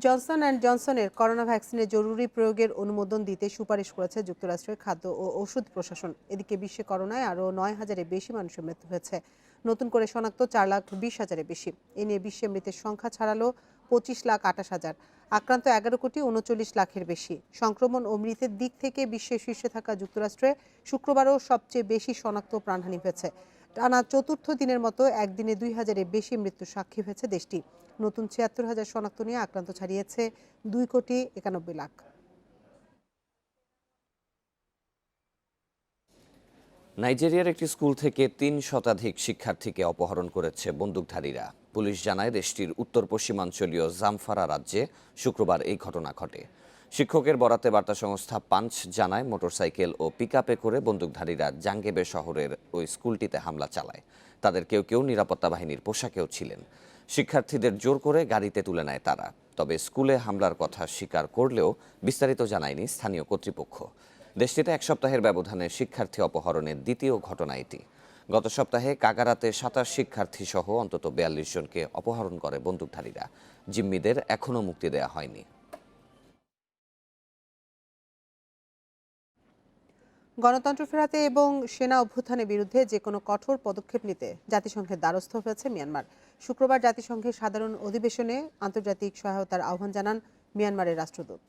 জনসন অ্যান্ড জনসনের করোনা ভ্যাকসিনের জরুরি প্রয়োগের অনুমোদন দিতে সুপারিশ করেছে যুক্তরাষ্ট্রের খাদ্য ও ওষুধ প্রশাসন। এদিকে বিশ্বে করোনায় আরও 9,000-এর বেশি মানুষের মৃত্যু হয়েছে। নতুন করে শনাক্ত 4,20,000-এর বেশি। এ নিয়ে বিশ্বে মৃতের সংখ্যা ছাড়ালো 25,28,000। আক্রান্ত 11,39,00,000-এর বেশি। সংক্রমণ ও মৃতের দিক থেকে বিশ্বের শীর্ষে থাকা যুক্তরাষ্ট্রে শুক্রবারও সবচেয়ে বেশি শনাক্ত প্রাণহানি হয়েছে। টানা 4র্থ দিনের মতো একদিনে 2,000-এর বেশি মৃত্যুর সাক্ষী হয়েছে দেশটি। নতুন 76,000 শনাক্ত নিয়ে আক্রান্ত ছাড়িয়েছে 2,91,00,000। নাইজেরিয়ার একটি স্কুল থেকে 3 শতাধিক শিক্ষার্থীকে অপহরণ করেছে বন্দুকধারীরা। পুলিশ জানায় দেশটির উত্তর পশ্চিমাঞ্চলীয় জামফারা রাজ্যে শুক্রবার এই ঘটনা ঘটে। শিক্ষকের বরাতে বার্তা সংস্থা পাঞ্চ জানায় মোটরসাইকেল ও পিকআপে করে বন্দুকধারীরা জাঙ্গেবে শহরের ওই স্কুলটিতে হামলা চালায়। তাদের কেউ কেউ নিরাপত্তা বাহিনীর পোশাকেও ছিলেন। শিক্ষার্থীদের জোর করে গাড়িতে তুলে নেয় তারা। তবে স্কুলে হামলার কথা স্বীকার করলেও বিস্তারিত জানায়নি স্থানীয় কর্তৃপক্ষ। দেশটিতে 1 সপ্তাহের ব্যবধানে শিক্ষার্থী অপহরণের দ্বিতীয় ঘটনা এটি। গত সপ্তাহে কাগারাতে 27 শিক্ষার্থী সহ অন্তত 42 জনকে অপহরণ করে বন্দুকধারীরা। জিম্মিদের এখনও মুক্তি দেওয়া হয়নি। গণতন্ত্র ফেরাতে এবং সেনা অভ্যুত্থানের বিরুদ্ধে যে কোনো কঠোর পদক্ষেপ নিতে জাতিসংঘের দ্বারস্থ হয়েছে মিয়ানমার। শুক্রবার জাতিসংঘের সাধারণ অধিবেশনে আন্তর্জাতিক সহায়তার আহ্বান জানান মিয়ানমারের রাষ্ট্রদূত।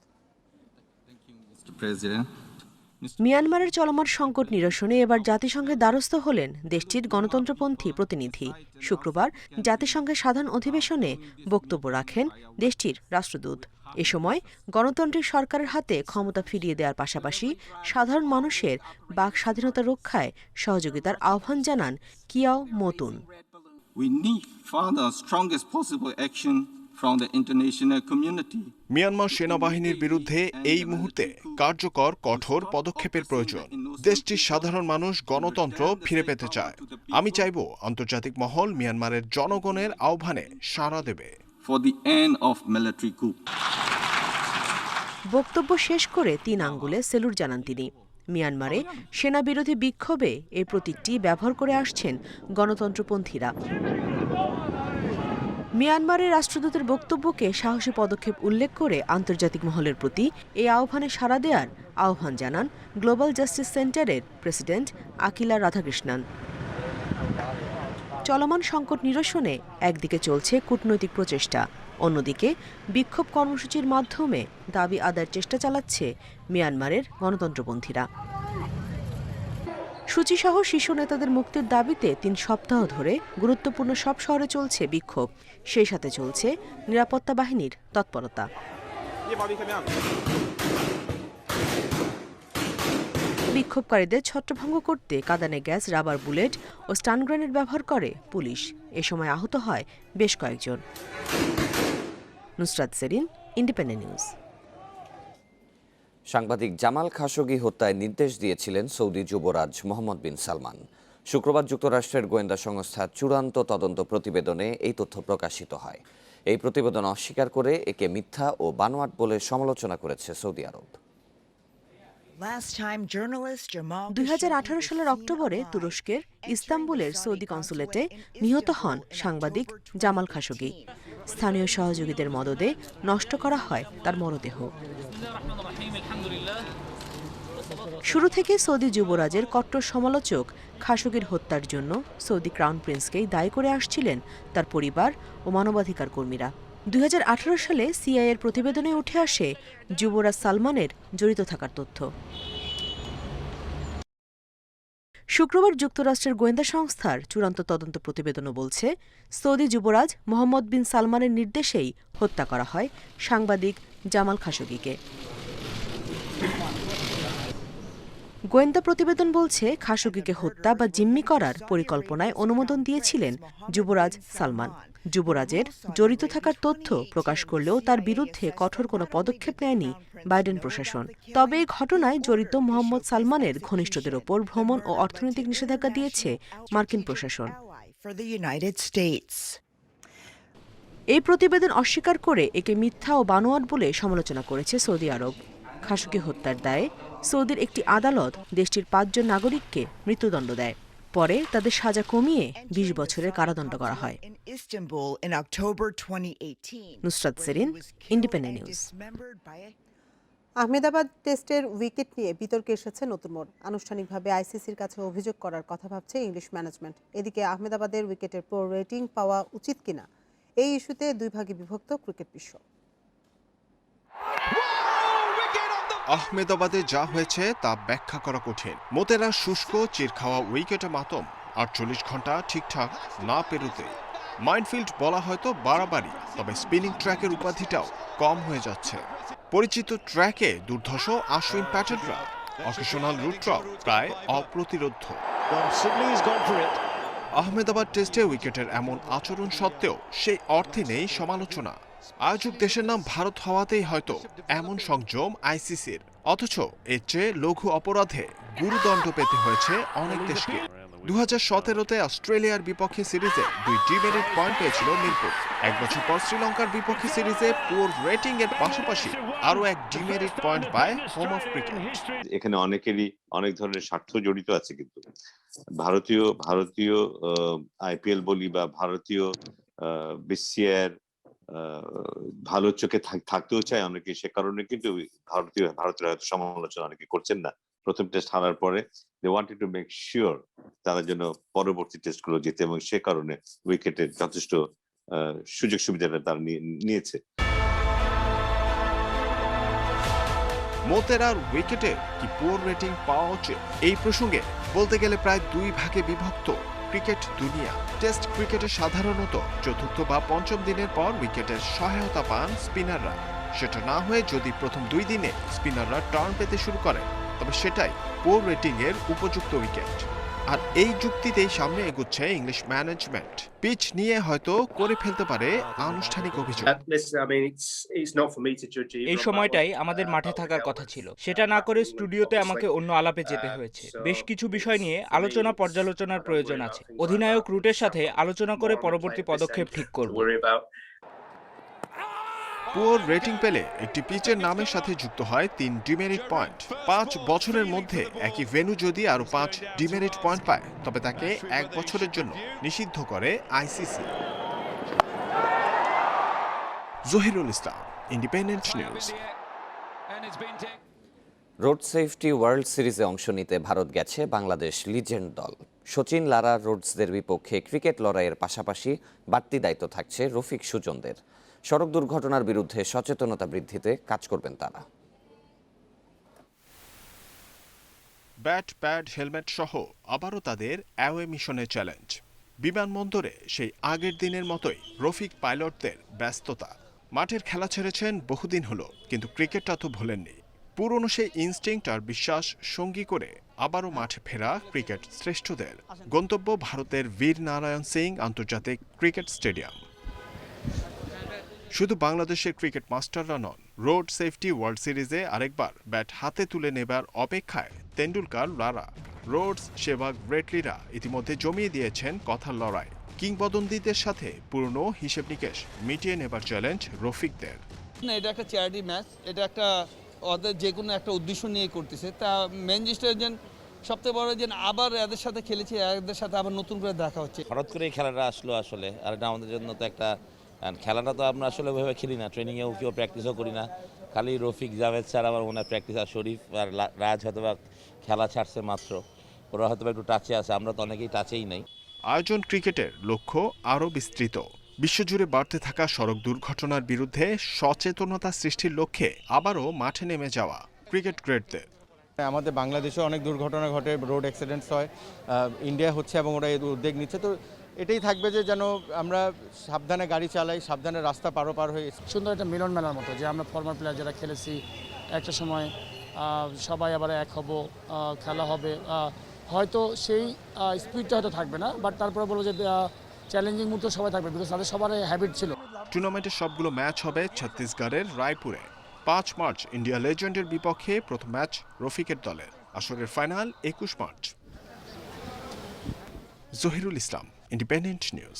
মিয়ানমারের চলমান সংকট নিরসনে এবার জাতিসংঘের দ্বারস্থ হলেন দেশটির গণতন্ত্রপন্থী প্রতিনিধি। শুক্রবার জাতিসংঘের সাধারণ অধিবেশনে বক্তব্য রাখেন দেশটির রাষ্ট্রদূত। এ সময় গণতান্ত্রিক সরকারের হাতে ক্ষমতা ফিরিয়ে দেওয়ার পাশাপাশি সাধারণ মানুষের বাক স্বাধীনতা রক্ষায় সহযোগিতার আহ্বান জানান কিয়াও মতুন। মিয়ানমার সেনাবাহিনীর বিরুদ্ধে এই মুহূর্তে কার্যকর কঠোর পদক্ষেপের প্রয়োজন। দেশটির সাধারণ মানুষ গণতন্ত্র ফিরে পেতে চায়। আমি চাইব আন্তর্জাতিক মহল মিয়ানমারের জনগণের আহ্বানে সাড়া দেবে। বক্তব্য শেষ করে 3 আঙ্গুলে সেলুট জানান তিনি। মিয়ানমারে সেনা বিরোধী বিক্ষোভে এই প্রতীকটি ব্যবহার করে আসছেন গণতন্ত্রপন্থীরা। মিয়ানমারের রাষ্ট্রদূতের বক্তব্যকে সাহসী পদক্ষেপ উল্লেখ করে আন্তর্জাতিক মহলের প্রতি এই আহ্বানে সাড়া দেওয়ার আহ্বান জানান গ্লোবাল জাস্টিস সেন্টারের প্রেসিডেন্ট আকিলা রাধাকৃষ্ণন। চলমান সংকট নিরসনে একদিকে চলছে কূটনৈতিক প্রচেষ্টা, অন্যদিকে বিক্ষোভ কর্মসূচির মাধ্যমে দাবি আদায়ের চেষ্টা চালাচ্ছে মিয়ানমারের গণতন্ত্রপন্থীরা। সূচিসহ শীর্ষ নেতাদের মুক্তির দাবিতে ৩ সপ্তাহ ধরে গুরুত্বপূর্ণ সব শহরে চলছে বিক্ষোভ, সেই সাথে চলছে নিরাপত্তা বাহিনীর তৎপরতা। বিক্ষোভকারীদের ছত্রভঙ্গ করতে কাঁদানে গ্যাস, রাবার বুলেট ও স্টান গ্রেনেড ব্যবহার করে পুলিশ। এ সময় আহত হয় বেশ কয়েকজন। Nusrat Serin, Independent News. সাংবাদিক জামাল খাশোগি হত্যায় নির্দেশ দিয়েছিলেন সৌদি যুবরাজ মোহাম্মদ বিন সালমান। শুক্রবার যুক্তরাষ্ট্রের গোয়েন্দা সংস্থার চূড়ান্ত তদন্ত প্রতিবেদনে এই তথ্য প্রকাশিত হয়। এই প্রতিবেদন অস্বীকার করে একে মিথ্যা ও বানোয়াট বলে সমালোচনা করেছে সৌদি আরব। 2018 সালের অক্টোবরে তুরস্কের ইস্তাম্বুলের সৌদি কনসুলেটে নিহত হন সাংবাদিক জামাল খাশোগি। স্থানীয় সহযোগীদের মদদে নষ্ট করা হয় তার মরদেহ। শুরু থেকে সৌদি যুবরাজের কট্টর সমালোচক খাশোগির হত্যার জন্য সৌদি ক্রাউন প্রিন্সকেই দায়ী করে আসছিলেন তার পরিবার ও মানবাধিকার কর্মীরা। 2018 সালে সিআইএর প্রতিবেদনে উঠে আসে যুবরাজ সালমানের জড়িত থাকার তথ্য। শুক্রবার যুক্তরাষ্ট্রের গোয়েন্দা সংস্থার চূড়ান্ত তদন্ত প্রতিবেদনও বলছে, সৌদি যুবরাজ মোহাম্মদ বিন সালমানের নির্দেশেই হত্যা করা হয় সাংবাদিক জামাল খাশোগিকে। গোয়েন্দা প্রতিবেদন বলছে, খাশোগিকে হত্যা বা জিম্মি করার পরিকল্পনায় অনুমোদন দিয়েছিলেন যুবরাজ সালমান। যুবরাজের জড়িত থাকার তথ্য প্রকাশ করলেও তার বিরুদ্ধে কঠোর কোনো পদক্ষেপ নেয়নি বাইডেন প্রশাসন। তবে এই ঘটনায় জড়িত মোহাম্মদ সালমানের ঘনিষ্ঠদের ওপর ভ্রমণ ও অর্থনৈতিক নিষেধাজ্ঞা দিয়েছে মার্কিন প্রশাসন। এই প্রতিবেদন অস্বীকার করে একে মিথ্যা ও বানোয়াট বলে সমালোচনা করেছে সৌদি আরব। খাশোগি হত্যার দায়ে সৌদির একটি আদালত দেশটির 5 জন নাগরিককে মৃত্যুদণ্ড দেয়। পরে তাদের সাজা কমিয়ে 20 বছরের কারাদণ্ড করা হয়। Nusrat Serin, Independent News. আহমেদাবাদ টেস্টের উইকেট নিয়ে বিতর্কে এসেছে নতুন মোড়। আনুষ্ঠানিকভাবে আইসিসির কাছে অভিযোগ করার কথা ভাবছে ইংলিশ ম্যানেজমেন্ট। এদিকে আহমেদাবাদের উইকেটের পুরো রেটিং পাওয়া উচিত কিনা, এই ইস্যুতে 2 ভাগে বিভক্ত ক্রিকেট বিশ্ব। আহমেদাবাদে যা হয়েছে তা ব্যাখ্যা করা কঠিন। মোতেরা শুষ্ক চির খাওয়া উইকেটে মাতম 48 ঘন্টা ঠিকঠাক না পেরোতে। মাইনফিল্ড বলা হয়তো বাড়াবাড়ি, তবে স্পিনিং ট্র্যাকের উপাধিটাও কম হয়ে যাচ্ছে। পরিচিত ট্র্যাকে দুর্ধর্ষ আশ্বিন প্যাটেলরা, অকেশনাল রুট্রপ প্রায় অপ্রতিরোধ্য। আহমেদাবাদ টেস্টে উইকেটের এমন আচরণ সত্ত্বেও সেই অর্থে নেই সমালোচনা। আয়োজক দেশের নাম ভারত হওয়াতেই হয়তো এমন সংযম আইসিসির, অথচ এর চেয়ে লঘু অপরাধে গুরুদণ্ড পেতে হয়েছে অনেক দেশকে। 2017-তে অস্ট্রেলিয়ার বিপক্ষে সিরিজে 2 ডিমেরিট পয়েন্ট পেয়েছিল মিরপুর। 1 বছর পর শ্রীলঙ্কার বিপক্ষে সিরিজে পুয়ার রেটিং এর পাশাপাশি আরও 1 ডিমেরিট পয়েন্ট পায় হোম অফ ক্রিকেট। এখানে অনেকেরই অনেক ধরনের স্বার্থ জড়িত আছে, কিন্তু ভারতীয় আইপিএল বলি বা ভারতীয় বিসিআর ভালো চোখে থাকতেও চায় অনেকে, সে কারণে কিন্তু ভারতের হয়তো সমালোচনা অনেকে করছেন না। প্রথম টেস্ট হারার পরে they wanted to make sure তারা যেন পরবর্তী টেস্টগুলো জিতে, এবং সে কারণে উইকেটের যথেষ্ট সুযোগ সুবিধাটা তারা নিয়েছে। মোতেরার উইকেটে কি পুয়ার রেটিং পাওয়া উচিত, এই প্রসঙ্গে বলতে গেলে প্রায় 2 ভাগে বিভক্ত ক্রিকেট দুনিয়া। টেস্ট ক্রিকেটে সাধারণত চতুর্থ বা পঞ্চম দিনের পর উইকেটের সহায়তা পান স্পিনাররা। সেটা না হয়ে যদি প্রথম 2 দিনে স্পিনাররা টার্ন পেতে শুরু করেন, তবে সেটাই পুয়ার রেটিং এর উপযুক্ত উইকেট। আর এই যুক্তিতেই সামনে এগুচ্ছে ইংলিশ ম্যানেজমেন্ট। পিচ নিয়ে হয়তো করে ফেলতে পারে আনুষ্ঠানিক অভিযোগ। এই সময়টাই আমাদের মাঠে থাকার কথা ছিল, সেটা না করে স্টুডিওতে আমাকে অন্য আলাপে যেতে হয়েছে। বেশ কিছু বিষয় নিয়ে আলোচনা পর্যালোচনার প্রয়োজন আছে। অধিনায়ক রুটের সাথে আলোচনা করে পরবর্তী পদক্ষেপ ঠিক করব। পুয়ার রেটিং পেলে একটি পিচের নামের সাথে যুক্ত হয় 3 ডিমেরিট পয়েন্ট। 5 বছরের মধ্যে একই ভেন্যু যদি আরো 5 ডিমেরিট পয়েন্ট পায় তবে তাকে 1 বছরের জন্য নিষিদ্ধ করে ICC. Zahirul Islam, Independent News. Road safety world সিরিজে অংশ নিতে ভারত গেছে বাংলাদেশ লিজেন্ড দল। সচিন, লারা রোডসদের বিপক্ষে ক্রিকেট লড়াইয়ের পাশাপাশি বাড়তি দায়িত্ব থাকছে রফিক সুজনদের। সড়ক দুর্ঘটনার বিরুদ্ধে সচেতনতা বৃদ্ধিতে কাজ করবেন তারা। ব্যাট, প্যাড, হেলমেট সহ আবারও তাদের অ্যাওয়ে মিশনের চ্যালেঞ্জ। বিমানবন্দরে সেই আগের দিনের মতোই রফিক পাইলটদের ব্যস্ততা। মাঠের খেলা ছেড়েছেন বহুদিন হলো, কিন্তু ক্রিকেটটা তো ভোলেননি। পুরনো সেই ইনস্টিংক্ট আর বিশ্বাস সঙ্গী করে আবারও মাঠে ফেরা ক্রিকেট শ্রেষ্ঠদের। গন্তব্য ভারতের বীর নারায়ণ সিং আন্তর্জাতিক ক্রিকেট স্টেডিয়াম। শুধু বাংলাদেশের ক্রিকেট মাস্টাররা নন, রোড সেফটি ওয়ার্ল্ড সিরিজে আরেকবার ব্যাট হাতে তুলে নেবার অপেক্ষায় তেন্ডুলকার, লারা, রোডস, সেবাগ, ব্রেটলিরা ইতিমধ্যে জমিয়ে দিয়েছেন কথার লড়াই। কিংবদন্তিদের সাথে পুরনো হিসেব নিকেশ মিটিয়ে নেবার চ্যালেঞ্জ রফিকদের। এটা একটা চ্যারিটি ম্যাচ, এটা একটা ওদের যে কোনো একটা উদ্দেশ্য নিয়ে করতেছে। তা মেন জিনিসটা যে সবথেকে বড় যে আবার এদের সাথে খেলেছি, এদের সাথে আবার নতুন করে দেখা হচ্ছে। হঠাৎ করে এই খেলাটা আসলো আসলে, আর এটা আমাদের জন্য তো একটা খেলাটা তো আমরা আসলে ওইভাবে খেলি না, ট্রেনিংয়েও কেউ প্র্যাকটিসও করি না। খালি রফিক, জাভেদ স্যার আমার মনে হয় প্র্যাকটিস, আর শরীফ আর রাজ হয়তো বা খেলা ছাড়ছে মাত্র, ওরা হয়তো একটু টাচে আছে, আমরা তো অনেকেই টাচেই নাই। আয়োজন ক্রিকেটের লক্ষ্য আরও বিস্তৃত। বিশ্বজুড়ে বাড়তে থাকা সড়ক দুর্ঘটনার বিরুদ্ধে সচেতনতা সৃষ্টির লক্ষ্যে আবারও মাঠে নেমে যাওয়া ক্রিকেট গ্রেডদের। আমাদের বাংলাদেশে অনেক দুর্ঘটনা ঘটে, রোড অ্যাক্সিডেন্টস হয়, ইন্ডিয়া হচ্ছে এবং ওরা এই উদ্যোগ নিচ্ছে। তো এটাই থাকবে যে যেন আমরা সাবধানে গাড়ি চালাই, সাবধানে রাস্তা পার হয়ে। সুন্দর একটা মিলন মেলার মতো, যে আমরা ফরমার প্লেয়ার যারা খেলেছি একটা সময় সবাই আবার এক হব, খেলা হবে। হয়তো সেই স্পিডটা হয়তো থাকবে না, বাট তারপরে বলবো যে চ্যালেঞ্জিং মুহূর্ত সবাই থাকবে, বিকজ তাদের সবার হ্যাবিট ছিল। টুর্নামেন্টের সবগুলো ম্যাচ হবে ছত্তিশগড়ের রায়পুরে। 5 মার্চ ইন্ডিয়া লেজেন্ডের বিপক্ষে প্রথম ম্যাচ রফিকের দলের। আসরের final 21 March. Zahirul Islam, Independent news.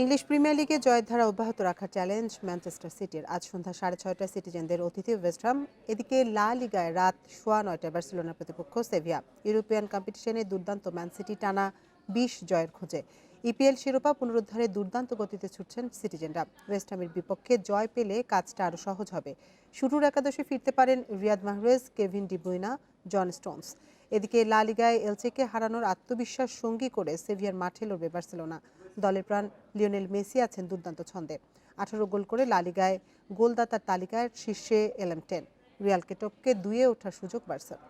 English premier লিগে জয়ের ধারা অব্যাহত রাখার চ্যালেঞ্জ ম্যানচেস্টার সিটির। আজ সন্ধ্যা 6:30টায় সিটিজেনদের অতিথি ওয়েস্ট হাম। এদিকে লা লিগায় রাত 9:15টায় বার্সেলোনার প্রতিপক্ষ সেভিয়া। ইউরোপিয়ান কম্পিটিশনে দুর্দান্ত ম্যান সিটি টানা 20 জয়ের খোঁজে। ইপিএল শিরোপা পুনরুদ্ধারে দুর্দান্ত গতিতে ছুটছেন সিটিজেনরা। ওয়েস্ট হামের বিপক্ষে জয় পেলে কাজটা আরও সহজ হবে। শুরুর একাদশে ফিরতে পারেন Riyad Mahrez, Kevin De Bruyne, John Stones. এদিকে লা লিগায় এলচেকে হারানোর আত্মবিশ্বাস সঙ্গী করে সেভিয়ার মাঠে লড়বে বার্সেলোনা। দলের প্রাণ লিওনেল মেসি আছেন দুর্দান্ত ছন্দে। 18 গোল করে লা লিগায় গোলদাতার তালিকায় শীর্ষে LM10। রিয়ালকে টপকে 2-এ ওঠার সুযোগ বার্সার।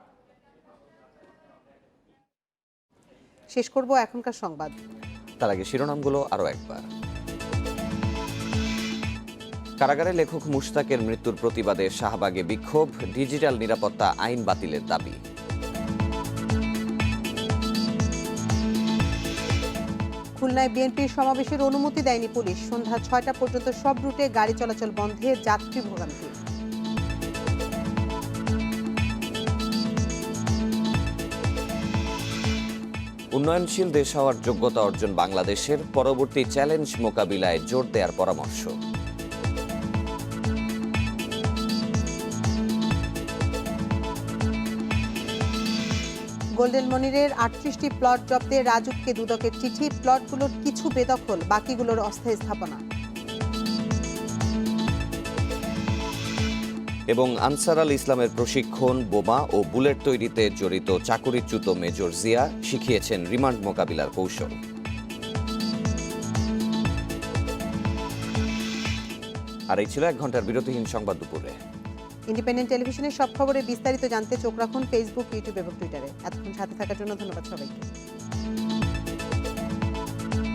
শেষ করব এখনকার সংবাদ, তার আগে শিরোনামগুলো আরও একবার। কারাগারে লেখক মুশতাকের মৃত্যুর প্রতিবাদে শাহবাগে বিক্ষোভ, ডিজিটাল নিরাপত্তা আইন বাতিলের দাবি। খুলনায় বিএনপির সমাবেশের অনুমতি দেয়নি পুলিশ। সন্ধ্যা 6টা পর্যন্ত সব রুটে গাড়ি চলাচল বন্ধে, যাত্রী ভোগান্তি। উন্নয়নশীল দেশ হওয়ার যোগ্যতা অর্জন বাংলাদেশের, পরবর্তী চ্যালেঞ্জ মোকাবিলায় জোর দেওয়ার পরামর্শ। গোল্ডেন মনিরের 38টি প্লট জব্দে রাজুককে দুদকের চিঠি। প্লটগুলোর কিছু বেদখল, বাকিগুলোর অস্থায়ী স্থাপনা। এবং আনসার আল ইসলামের প্রশিক্ষণ, বোমা ও বুলেট তৈরিতে জড়িত চাকুরিচ্যুত মেজর জিয়া শিখিয়েছেন রিমান্ড মোকাবিলার কৌশল। আর এই ছিল 1 ঘন্টার বিরতিহীন সংবাদ দুপুরে। ইন্ডিপেন্ডেন্ট টেলিভিশনের সব খবরে বিস্তারিত জানতে চোখ রাখুন ফেসবুক, ইউটিউব এবং টুইটারে। এতক্ষণ সাথে থাকার জন্য ধন্যবাদ সবাইকে।